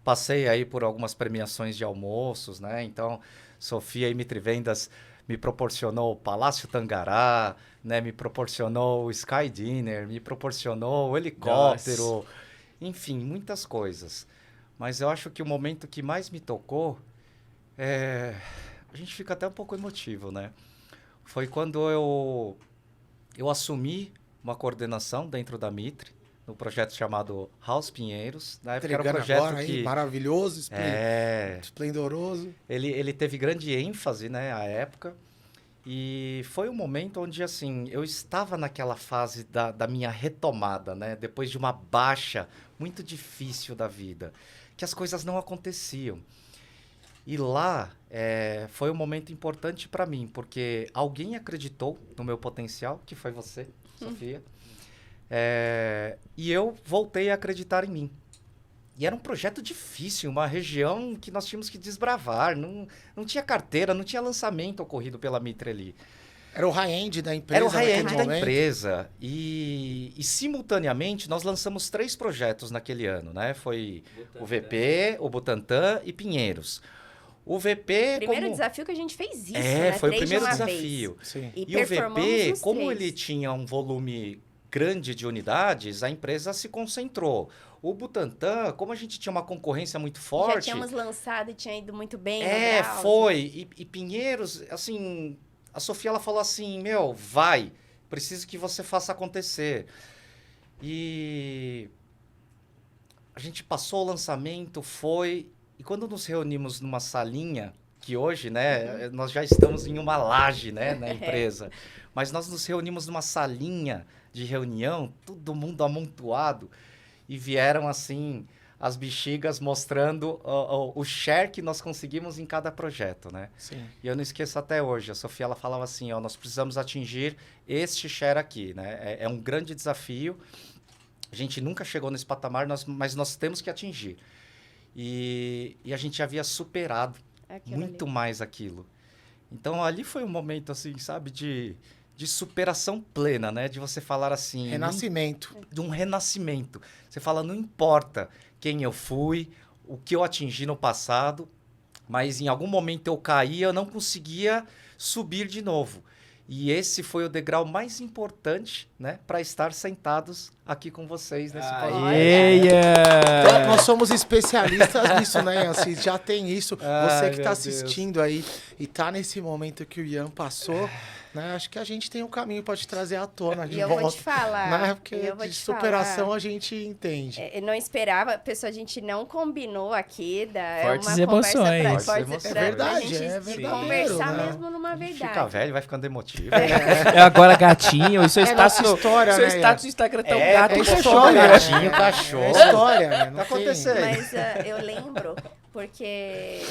passei aí por algumas premiações de almoços, né? Então, Sofia e Mitre Vendas me proporcionou o Palácio Tangará, né? Me proporcionou o Sky Dinner, me proporcionou o helicóptero, enfim, muitas coisas. Mas eu acho que o momento que mais me tocou, a gente fica até um pouco emotivo, né? Foi quando eu assumi uma coordenação dentro da Mitre, no projeto chamado House Pinheiros. Na época era um Entregando projeto agora aí, que... maravilhoso, É, esplendoroso. ele teve grande ênfase, né, à época. E foi um momento onde, assim, eu estava naquela fase da minha retomada, né? Depois de uma baixa muito difícil da vida, que as coisas não aconteciam. E lá foi um momento importante para mim, porque alguém acreditou no meu potencial, que foi você, Sofia. E eu voltei a acreditar em mim. E era um projeto difícil, uma região que nós tínhamos que desbravar. Não tinha carteira, não tinha lançamento ocorrido pela Mitre ali. Era o high-end da empresa. Era o high-end naquele da momento. empresa. E simultaneamente, nós lançamos 3 projetos naquele ano, né? Foi o VP, o Butantã e Pinheiros. O VP... Primeiro desafio que a gente fez isso, né? foi o 3 de primeiro uma desafio. vez. Sim. E, E o performamos VP, nos como 3. ele tinha um volume grande de unidades, a empresa se concentrou. O Butantã, como a gente tinha uma concorrência muito forte... Já tínhamos lançado e tinha ido muito bem. no É, Browse. foi. E Pinheiros, assim, a Sofia ela falou assim, meu, vai, preciso que você faça acontecer. E a gente passou o lançamento, foi, e quando nos reunimos numa salinha, que hoje, né, nós já estamos em uma laje, né, na empresa, mas nós nos reunimos numa salinha de reunião, todo mundo amontoado, e vieram assim as bexigas mostrando o share que nós conseguimos em cada projeto, né? Sim. E eu não esqueço até hoje, a Sofia ela falava assim, ó, nós precisamos atingir este share aqui, né? É um grande desafio. A gente nunca chegou nesse patamar, mas nós temos que atingir. E a gente havia superado muito mais aquilo. Então, ali foi um momento, assim, sabe, de superação plena, né? De você falar assim... Renascimento. De um renascimento. Você fala, não importa quem eu fui, o que eu atingi no passado, mas em algum momento eu caí, eu não conseguia subir de novo. E esse foi o degrau mais importante, né? Para estar sentados aqui com vocês nesse podcast. Então, nós somos especialistas nisso, né, Ian? Se já tem isso, você que está assistindo aí e tá nesse momento que o Ian passou, né? Acho que a gente tem um caminho para te trazer à tona de E eu volta. vou te falar. Né? Porque de superação a gente entende. Eu não esperava, pessoal, a gente não combinou aqui. Fortes uma emoções. Conversa É verdade, pra gente é verdade. conversar Né? mesmo numa verdade. Fica velho, vai ficando emotivo. É agora gatinho, isso é nossa status, história, seu né, status do Instagram tá um É, gato. tem isso é foto história, do gatinho, né? cachorro. É história, né? Não Tá tem- acontecendo. Mas eu lembro, porque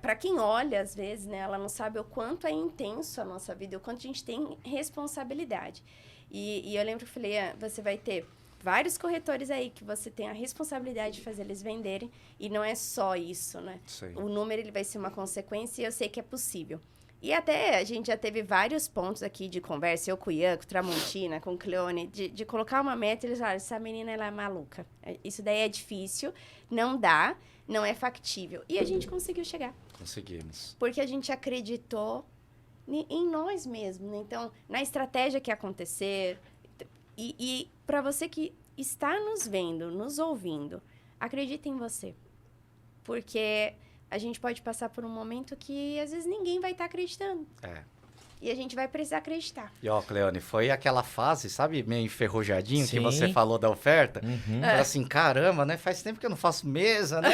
para quem olha, às vezes, né, ela não sabe o quanto é intenso a nossa vida, o quanto a gente tem responsabilidade. E eu lembro que eu falei, você vai ter vários corretores aí que você tem a responsabilidade de fazer eles venderem, e não é só isso, né? Sim. O número ele vai ser uma consequência e eu sei que é possível. E até a gente já teve vários pontos aqui de conversa, eu com o Ian, com o Tramontina, com o Cleone, de colocar uma meta e eles falaram, essa menina ela é maluca. Isso daí é difícil, não dá, não é factível. E a gente conseguiu chegar, Conseguimos. porque a gente acreditou em nós mesmos, né? Então, na estratégia que ia acontecer. E para você que está nos vendo, nos ouvindo, acredita em você. Porque a gente pode passar por um momento que às vezes ninguém vai estar acreditando. E a gente vai precisar acreditar. E ó, Cleone, foi aquela fase, sabe, meio enferrujadinho que Sim. você falou da oferta? Uhum. Fala assim, caramba, né? Faz tempo que eu não faço mesa, né?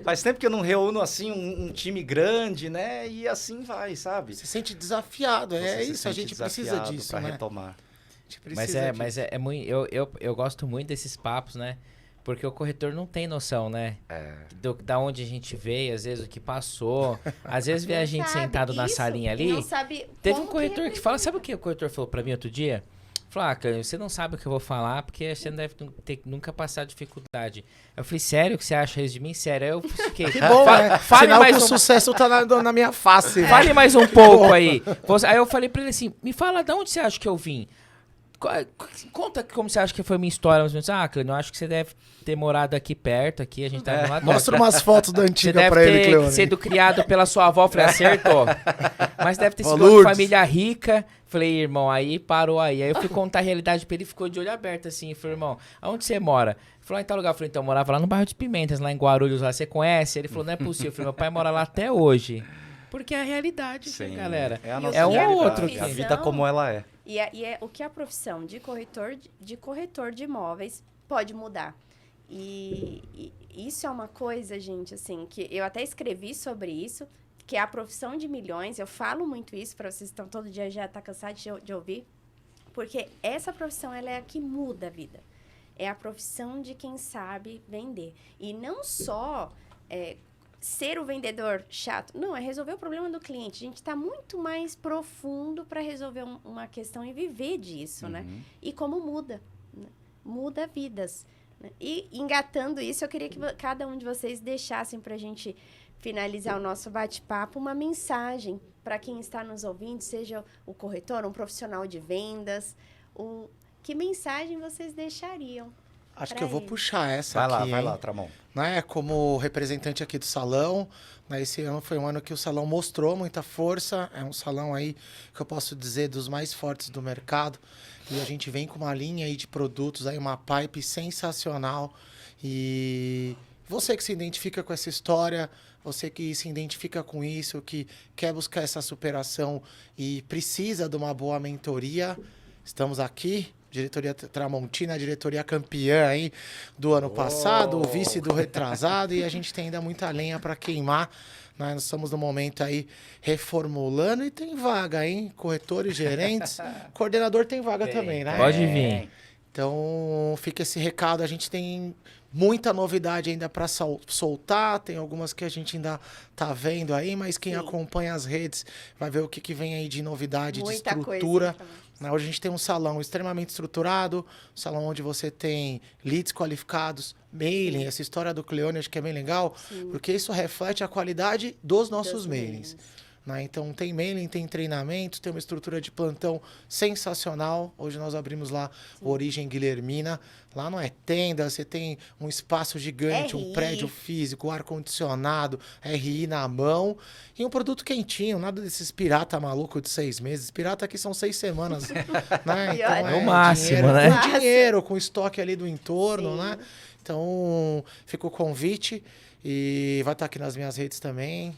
Faz tempo que eu não reúno, assim, um time grande, né? E assim vai, sabe? Se sente desafiado, Você é se isso, a sente gente precisa desafiado disso, pra né? retomar. A gente precisa Mas é muito. Eu gosto muito desses papos, né? Porque o corretor não tem noção, né? Da onde a gente veio, às vezes o que passou. Às vezes vê a gente Sabe sentado na isso, salinha e ali. não sabe Teve como um corretor que fala, representa. sabe o que o corretor falou pra mim outro dia? Falou, Cleone, você não sabe o que eu vou falar porque você não deve ter nunca passar dificuldade. Eu falei, sério que você acha isso de mim? Sério? Aí eu fiquei, Que bom, né? fale Sinal mais que o um sucesso tá na minha face. Fale mais um pouco aí. Aí eu falei pra ele assim, me fala de onde você acha que eu vim? Conta como você acha que foi a minha história. Mais ou menos. Cleone, eu acho que você deve ter morado aqui perto, aqui, a gente tá do lado. Mostra umas fotos da Você antiga deve pra ele, ter Cleone. sido criado pela sua avó. Eu falei, acertou. Mas deve ter Ô, sido uma Lourdes. família rica. Falei, irmão, aí parou aí. Aí eu fui contar a realidade pra ele e ficou de olho aberto assim. Falei, irmão, aonde você mora? Ele falou, em tal lugar. Eu falei, então, eu morava lá no bairro de Pimentas, lá em Guarulhos, lá. Você conhece? Ele falou, não é possível. Eu falei, meu pai mora lá até hoje. Porque é a realidade, Sim, galera. É a E nossa é um ou realidade, outro a que- vida como ela é. E é o que a profissão de corretor de imóveis pode mudar. E isso é uma coisa, gente, assim, que eu até escrevi sobre isso, que é a profissão de milhões. Eu falo muito isso para vocês que estão todo dia já tá cansados de ouvir, porque essa profissão ela é a que muda a vida. É a profissão de quem sabe vender. E não só ser o vendedor chato. Não, é resolver o problema do cliente. A gente está muito mais profundo para resolver uma questão e viver disso, né? E como muda. Né? Muda vidas. Né? E engatando isso, eu queria que cada um de vocês deixassem para a gente finalizar o nosso bate-papo uma mensagem para quem está nos ouvindo, seja o corretor, um profissional de vendas. Que mensagem vocês deixariam? Acho pra que eu vou ele. puxar essa Vai lá, aqui, vai hein? lá, Tramon. Né, como representante aqui do salão, né, esse ano foi um ano que o salão mostrou muita força, é um salão aí que eu posso dizer dos mais fortes do mercado, e a gente vem com uma linha aí de produtos, aí uma pipe sensacional, e você que se identifica com essa história, você que se identifica com isso, que quer buscar essa superação e precisa de uma boa mentoria, estamos aqui. Diretoria Tramontina, diretoria campeã aí do ano passado, o vice do retrasado, e a gente tem ainda muita lenha para queimar. Né? Nós estamos no momento aí reformulando e tem vaga, hein? Corretores, gerentes, coordenador tem vaga também, né? Pode vir. Então, fica esse recado. A gente tem muita novidade ainda para soltar. Tem algumas que a gente ainda tá vendo aí, mas quem Sim. acompanha as redes vai ver o que vem aí de novidade, Muita de estrutura. coisa. Né? Hoje a gente tem um salão extremamente estruturado, um salão onde você tem leads qualificados, mailing, essa história do Cleone acho que é bem legal, porque isso reflete a qualidade dos nossos mailings. Né? Então tem mailing, tem treinamento, tem uma estrutura de plantão sensacional. Hoje nós abrimos lá o Origem Guilhermina. Lá não é tenda, você tem um espaço gigante, um prédio físico, ar-condicionado, RI na mão e um produto quentinho, nada desses pirata maluco de 6 meses. Pirata aqui são 6 semanas. Né? Então, é o máximo, dinheiro, né? Com dinheiro, com estoque ali do entorno, né? Então fica o convite e vai estar aqui nas minhas redes também.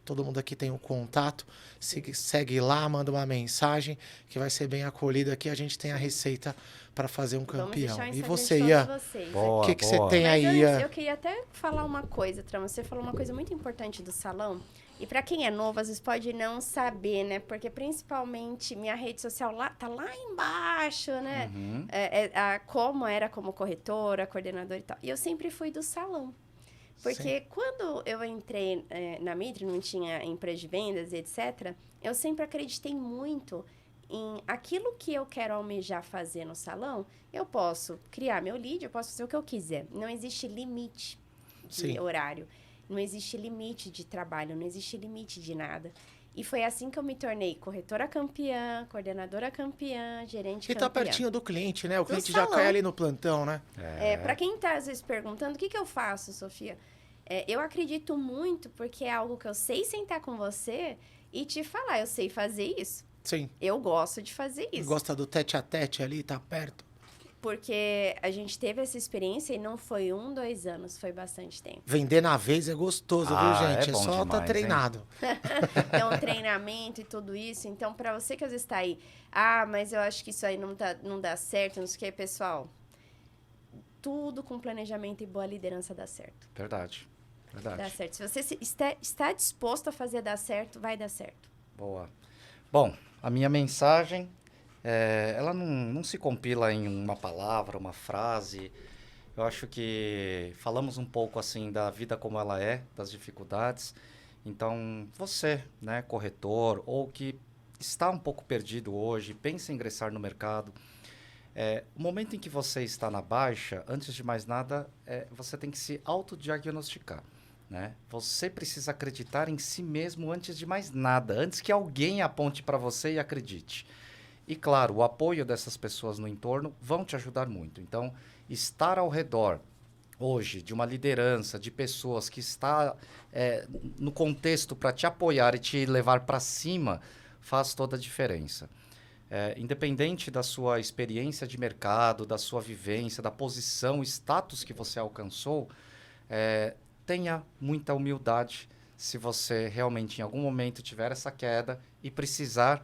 Todo mundo aqui tem um contato, segue lá, manda uma mensagem que vai ser bem acolhido aqui. A gente tem a receita para fazer um campeão. E você, Ian? O que você tem aí, Ian? Eu queria até falar uma coisa, Trama. Você falou uma coisa muito importante do salão. E para quem é novo, às vezes pode não saber, né? Porque principalmente minha rede social tá lá embaixo, né? Como era como corretora, coordenadora e tal. E eu sempre fui do salão. Porque quando eu entrei na Mitre, não tinha empresa de vendas e etc., eu sempre acreditei muito em aquilo que eu quero almejar fazer no salão, eu posso criar meu lead, eu posso fazer o que eu quiser. Não existe limite de horário, não existe limite de trabalho, não existe limite de nada. E foi assim que eu me tornei corretora campeã, coordenadora campeã, gerente campeã. E tá pertinho do cliente, né? O cliente já cai ali no plantão, né? Para quem tá às vezes perguntando, o que eu faço, Sofia? Eu acredito muito porque é algo que eu sei sentar com você e te falar, eu sei fazer isso. Sim. Eu gosto de fazer isso. Gosta do tete a tete ali, tá perto? Porque a gente teve essa experiência e não foi 1, 2 anos, foi bastante tempo. Vender na vez é gostoso, viu, gente? É só demais, tá treinado. Então, treinamento e tudo isso. Então, para você que às vezes tá aí, mas eu acho que isso aí não dá certo, não sei o que, pessoal. Tudo com planejamento e boa liderança dá certo. Verdade. Dá certo. Se você está disposto a fazer dar certo, vai dar certo. Boa. Bom, a minha mensagem, ela não se compila em uma palavra, uma frase. Eu acho que falamos um pouco assim da vida como ela é, das dificuldades. Então, você, né, corretor, ou que está um pouco perdido hoje, pensa em ingressar no mercado. O momento em que você está na baixa, antes de mais nada, você tem que se autodiagnosticar. Né? Você precisa acreditar em si mesmo antes de mais nada, antes que alguém aponte para você e acredite. E claro, o apoio dessas pessoas no entorno vão te ajudar muito. Então, estar ao redor hoje de uma liderança, de pessoas que está no contexto para te apoiar e te levar para cima, faz toda a diferença. Independente da sua experiência de mercado, da sua vivência, da posição, status que você alcançou, tenha muita humildade se você realmente em algum momento tiver essa queda e precisar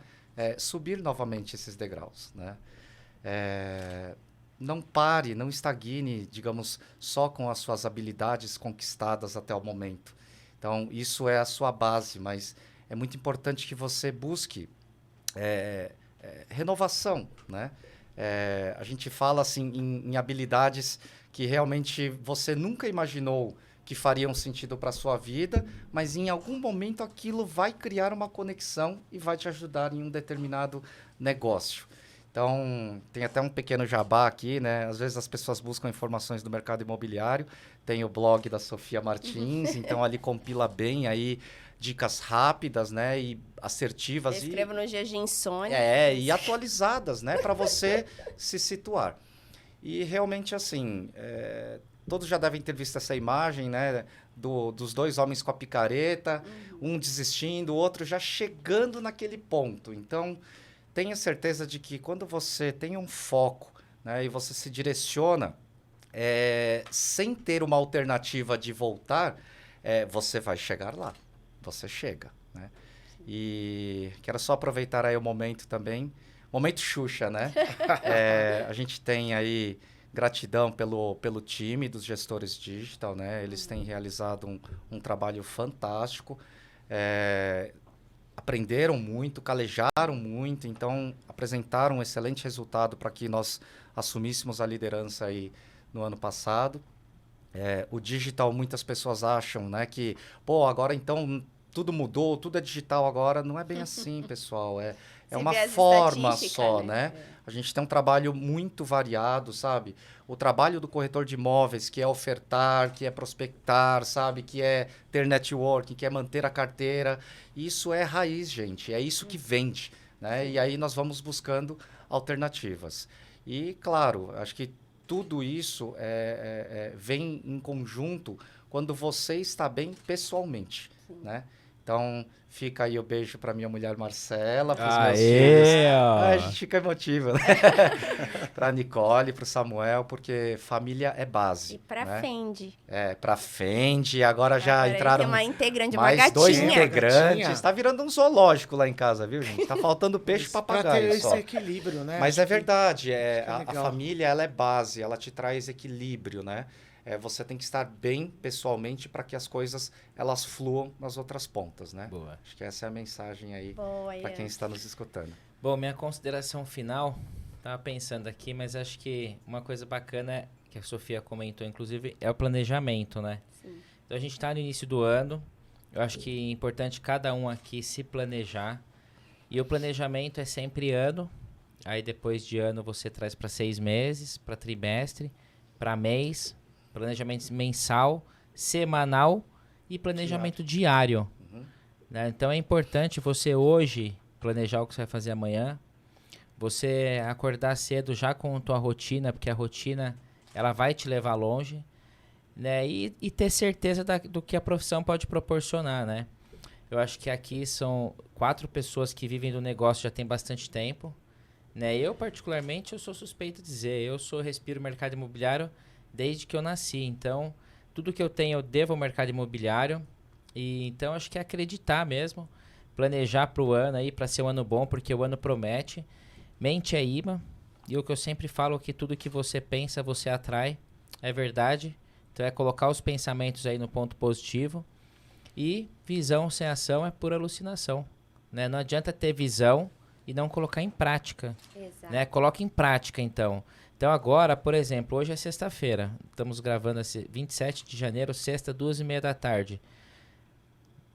subir novamente esses degraus. Né? Não pare, não estagne, digamos, só com as suas habilidades conquistadas até o momento. Então, isso é a sua base, mas é muito importante que você busque renovação. Né? A gente fala assim, em habilidades que realmente você nunca imaginou que fariam sentido para a sua vida, mas em algum momento aquilo vai criar uma conexão e vai te ajudar em um determinado negócio. Então, tem até um pequeno jabá aqui, né? Às vezes as pessoas buscam informações do mercado imobiliário, tem o blog da Sofia Martins, então ali compila bem aí dicas rápidas, né? E assertivas. Eu escrevo nos dias de insônia. E atualizadas, né? Para você se situar. E realmente, assim, todos já devem ter visto essa imagem, né? Dos 2 homens com a picareta, um desistindo, o outro já chegando naquele ponto. Então, tenha certeza de que quando você tem um foco, né? E você se direciona sem ter uma alternativa de voltar, você vai chegar lá. Você chega, né? E quero só aproveitar aí o momento também. Momento Xuxa, né? A gente tem aí gratidão pelo time dos gestores digital, né? Eles têm realizado um trabalho fantástico. Aprenderam muito, calejaram muito, então apresentaram um excelente resultado para que nós assumíssemos a liderança aí no ano passado. O digital, muitas pessoas acham, né, que, agora então tudo mudou, tudo é digital agora. Não é bem assim, pessoal. É Você uma vê as forma estatísticas, só, né? A gente tem um trabalho muito variado, sabe? O trabalho do corretor de imóveis, que é ofertar, que é prospectar, sabe? Que é ter networking, que é manter a carteira. Isso é raiz, gente. É isso que vende, né? E aí nós vamos buscando alternativas. E, claro, acho que tudo isso vem em conjunto quando você está bem pessoalmente, né? Então, fica aí o beijo para minha mulher Marcela, para os meus filhos. A gente fica emotivo, né? Para Nicole, para o Samuel, porque família é base. E pra né? Fendi. Para Fendi, agora já Agora entraram tem uma integrante, uma mais dois gatinha. integrantes. Gatinha. Está virando um zoológico lá em casa, viu, gente? Tá faltando peixe e Pra papagaio ter só. esse equilíbrio, né? Mas Acho é que- verdade, acho que é a legal. família ela é base, ela te traz equilíbrio, né? Você tem que estar bem pessoalmente para que as coisas elas fluam nas outras pontas, né? Boa. Acho que essa é a mensagem aí Boa, para quem Ian. está nos escutando. Bom, minha consideração final, tava pensando aqui, mas acho que uma coisa bacana que a Sofia comentou, inclusive, é o planejamento, né? Sim. Então a gente está no início do ano, eu acho que é importante cada um aqui se planejar. E o planejamento é sempre ano, aí depois de ano você traz para 6 meses, para trimestre, para mês, planejamento mensal, semanal e planejamento diário. Uhum. Né? Então é importante você hoje planejar o que você vai fazer amanhã, você acordar cedo já com a tua rotina, porque a rotina ela vai te levar longe, né? E ter certeza do que a profissão pode proporcionar, né? Eu acho que aqui são 4 pessoas que vivem do negócio já tem bastante tempo, né? Eu particularmente eu sou suspeito de dizer, respiro o mercado imobiliário desde que eu nasci, então tudo que eu tenho eu devo ao mercado imobiliário. E então acho que é acreditar mesmo, planejar para o ano aí, para ser um ano bom, porque o ano promete. Mente é imã, e o que eu sempre falo é que tudo que você pensa, você atrai, é verdade. Então é colocar os pensamentos aí no ponto positivo. E visão sem ação é pura alucinação, né? Não adianta ter visão e não colocar em prática, Exato. né? Coloque em prática, então. Então agora, por exemplo, hoje é sexta-feira, estamos gravando 27 de janeiro, sexta, 2h30 da tarde.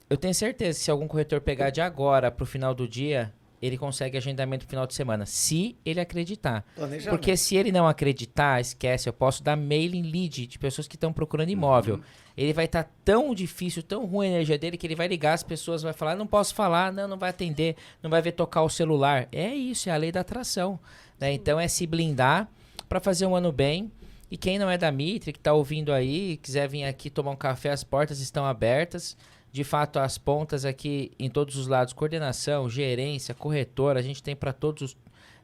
Eu tenho certeza que se algum corretor pegar de agora para o final do dia, ele consegue agendamento no final de semana, se ele acreditar. Planejamento. Porque se ele não acreditar, esquece, eu posso dar mailing lead de pessoas que estão procurando imóvel. Ele vai estar tão difícil, tão ruim a energia dele, que ele vai ligar, as pessoas vão falar, não posso falar, não vai atender, não vai ver tocar o celular. É isso, é a lei da atração. Né? Então é se blindar para fazer um ano bem. E quem não é da Mitre, que está ouvindo aí, quiser vir aqui tomar um café, as portas estão abertas. De fato, as pontas aqui em todos os lados, coordenação, gerência, corretor, a gente tem para todos os,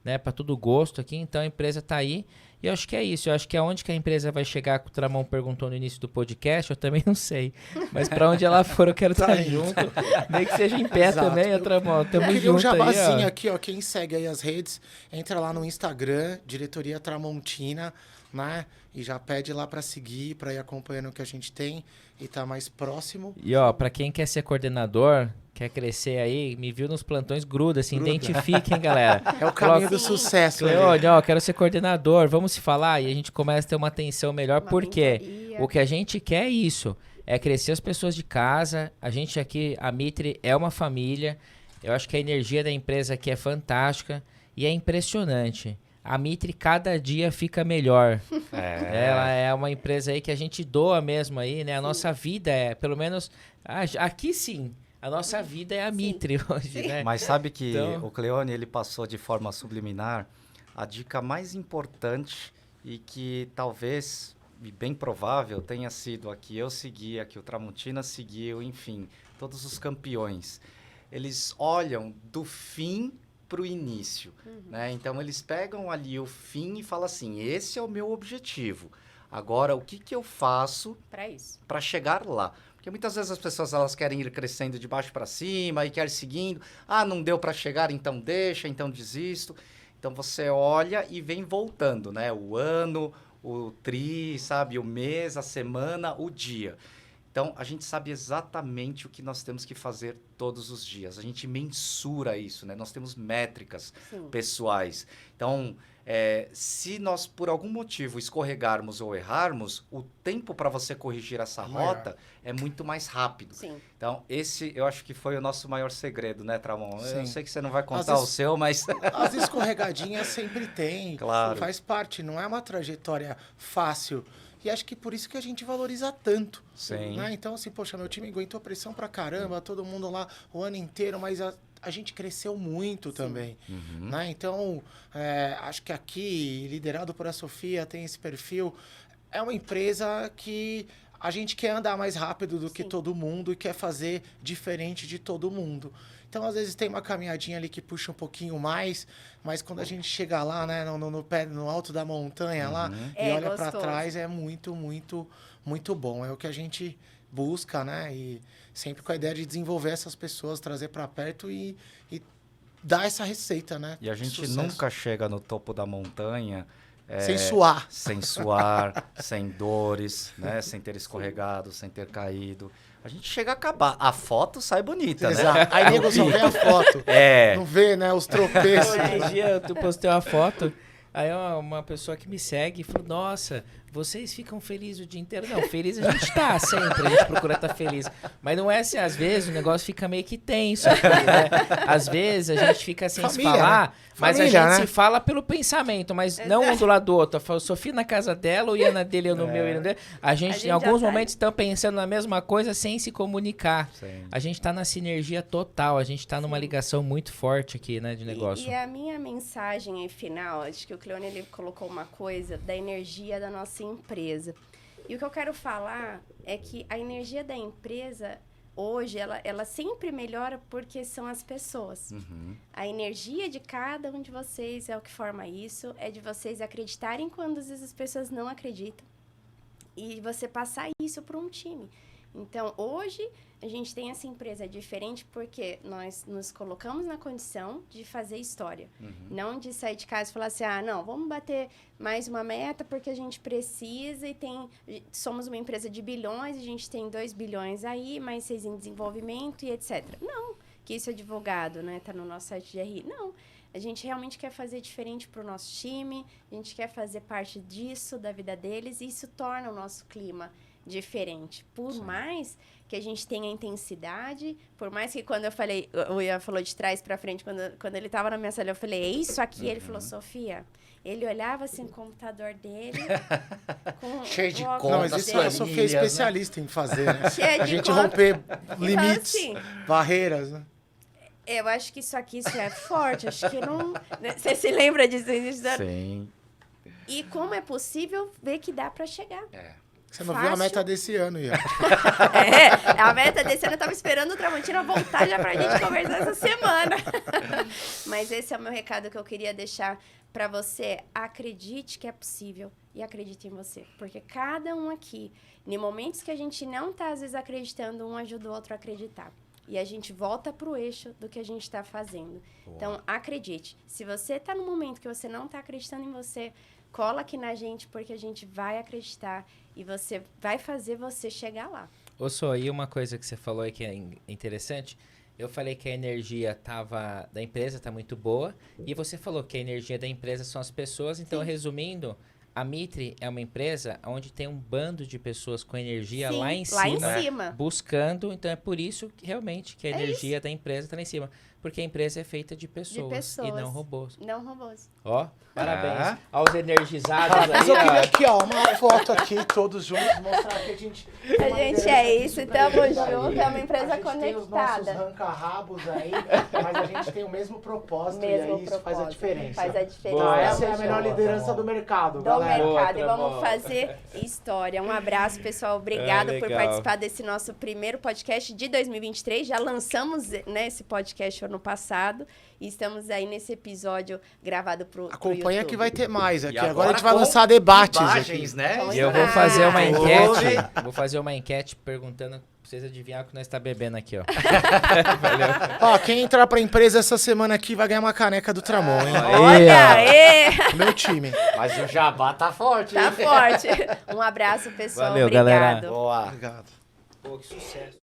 né, para todo gosto aqui, então a empresa está aí. E eu acho que é isso, eu acho que aonde que a empresa vai chegar, que o Tramon perguntou no início do podcast, eu também não sei. Mas para onde ela for, eu quero estar junto. Nem que seja em pé Exato. também, Tramon. Tamo Eu queria junto um jabazinho aí, ó. aqui, ó. Quem segue aí as redes, entra lá no Instagram, Diretoria Tramontina, né? E já pede lá para seguir, para ir acompanhando o que a gente tem e tá mais próximo. E ó, pra quem quer ser coordenador, quer crescer aí, me viu nos plantões, gruda, se identifiquem, galera. É o caminho Coloca- do sucesso. né? Cleone, ó, quero ser coordenador, vamos se falar e a gente começa a ter uma atenção melhor, Uma porque mentoria. o que a gente quer é isso, é crescer as pessoas de casa, a gente aqui, a Mitre é uma família, eu acho que a energia da empresa aqui é fantástica e é impressionante. A Mitre cada dia fica melhor. Ela é uma empresa aí que a gente doa mesmo aí, né? A nossa vida é, pelo menos, aqui sim, a nossa vida é a Mitre hoje, né? Mas sabe que Então- o Cleone ele passou de forma subliminar a dica mais importante e que talvez, e bem provável, tenha sido a que eu segui, a que o Tramontina seguiu, enfim, todos os campeões. Eles olham do fim para o início, né? Então eles pegam ali o fim e falam assim, esse é o meu objetivo. Agora, o que que eu faço Pra isso. para chegar lá? Porque muitas vezes as pessoas elas querem ir crescendo de baixo para cima e querem seguindo. Ah, não deu para chegar, então deixa, então desisto. Então você olha e vem voltando, né? O ano, o tri, sabe? O mês, a semana, o dia. Então, a gente sabe exatamente o que nós temos que fazer todos os dias. A gente mensura isso, né? Nós temos métricas Sim. pessoais. Então, Se nós, por algum motivo, escorregarmos ou errarmos, o tempo para você corrigir essa rota é muito mais rápido. Sim. Então, esse eu acho que foi o nosso maior segredo, né, Tramon? Sim. Eu sei que você não vai contar o seu, mas... As escorregadinhas sempre tem. Claro. Faz parte, não é uma trajetória fácil. E acho que por isso que a gente valoriza tanto. Sim. Né? Então, assim, poxa, meu time aguentou pressão pra caramba, todo mundo lá o ano inteiro, mas a gente cresceu muito também. Uhum. Né? Então, acho que aqui, liderado por a Sofia, tem esse perfil. É uma empresa que a gente quer andar mais rápido do que todo mundo e quer fazer diferente de todo mundo. Então, às vezes, tem uma caminhadinha ali que puxa um pouquinho mais, mas quando a gente chega lá, né, no alto da montanha lá, e olha para trás, é muito, muito, muito bom. É o que a gente busca, né? E sempre com a ideia de desenvolver essas pessoas, trazer para perto e dar essa receita, né? E a gente Sucesso. nunca chega no topo da montanha... sem suar. Sem suar, sem dores, né? Sem ter escorregado, sem ter caído. A gente chega a acabar. A foto sai bonita, Exato. né? Aí nego só vê a foto. Não vê, né? Os tropeços. Outro dia eu postei uma foto, aí uma pessoa que me segue falou, nossa, vocês ficam felizes o dia inteiro. Não, feliz a gente tá sempre, a gente procura estar feliz. Mas não é assim, às vezes o negócio fica meio que tenso aqui, né? Às vezes a gente fica sem se falar, né? Mas Família, a gente né? se fala pelo pensamento, mas não um do lado do outro. Eu falo, Sofia na casa dela, o Iana dele, eu no meu, e no dele. A gente em alguns momentos estão pensando na mesma coisa sem se comunicar. Sim. A gente tá na sinergia total, a gente tá numa ligação muito forte aqui, né, de negócio. E a minha mensagem aí final, acho que o Cleone ele colocou uma coisa da energia da nossa empresa. E o que eu quero falar é que a energia da empresa hoje, ela sempre melhora porque são as pessoas. Uhum. A energia de cada um de vocês é o que forma isso, é de vocês acreditarem quando às vezes as pessoas não acreditam. E você passar isso para um time. Então, hoje, a gente tem essa empresa diferente porque nós nos colocamos na condição de fazer história. Uhum. Não de sair de casa e falar assim, não, vamos bater mais uma meta porque a gente precisa e somos uma empresa de bilhões, a gente tem 2 bilhões aí, mais 6 em desenvolvimento e etc. Não, que isso é divulgado, né? Tá no nosso site de RI. Não, a gente realmente quer fazer diferente para o nosso time, a gente quer fazer parte disso, da vida deles, e isso torna o nosso clima diferente. Por mais que a gente tenha intensidade, por mais que quando eu falei, o Ian falou de trás para frente, quando ele estava na minha sala, eu falei, é isso aqui? Ele falou, Sofia, ele olhava assim o computador dele, cheio de contas. Não, mas isso a Sofia é especialista em fazer, né? A gente romper limites, assim, barreiras, né? Eu acho que isso aqui é forte, acho que não... Você se lembra disso? Sim. E como é possível ver que dá para chegar. Você não viu a meta desse ano, Ian? A meta desse ano eu tava esperando o Tramontina voltar já pra gente conversar essa semana. Mas esse é o meu recado que eu queria deixar pra você. Acredite que é possível e acredite em você. Porque cada um aqui, em momentos que a gente não tá, às vezes, acreditando, um ajuda o outro a acreditar. E a gente volta pro eixo do que a gente tá fazendo. Boa. Então, acredite. Se você tá num momento que você não tá acreditando em você, cola aqui na gente, porque a gente vai acreditar e você vai fazer você chegar lá. Ô, Sô, e uma coisa que você falou aí que é interessante, eu falei que a energia da empresa tá muito boa, e você falou que a energia da empresa são as pessoas, então, resumindo, a Mitre é uma empresa onde tem um bando de pessoas com energia lá em cima, buscando, então é por isso que realmente que a energia da empresa tá lá em cima. Porque a empresa é feita de pessoas e não robôs. Não robôs. Ó, parabéns. Aos energizados aí. Mas eu queria aqui, uma foto aqui, todos juntos, mostrar que a gente... A gente é isso, tamo junto, é uma empresa conectada. A gente tem os nossos arranca-rabos aí, mas a gente tem o mesmo propósito e aí isso faz a diferença. Faz a diferença. Então, essa é a melhor liderança do mercado, galera. Do mercado, e vamos fazer história. Um abraço, pessoal. Obrigado por participar desse nosso primeiro podcast de 2023. Já lançamos, né, esse podcast ano passado e estamos aí nesse episódio gravado pro Acompanha YouTube. Que vai ter mais aqui. E agora a gente vai lançar debates imagens, aqui. Né? E eu vou fazer uma enquete. Vou fazer uma enquete perguntando pra vocês adivinhar o que nós tá bebendo aqui, ó. Valeu. Ó, quem entrar pra empresa essa semana aqui vai ganhar uma caneca do Tramon, hein? Olha aí! Meu time. Mas o jabá tá forte. Tá forte. Um abraço, pessoal. Valeu, obrigado. galera. Boa. Obrigado. Pô, que sucesso.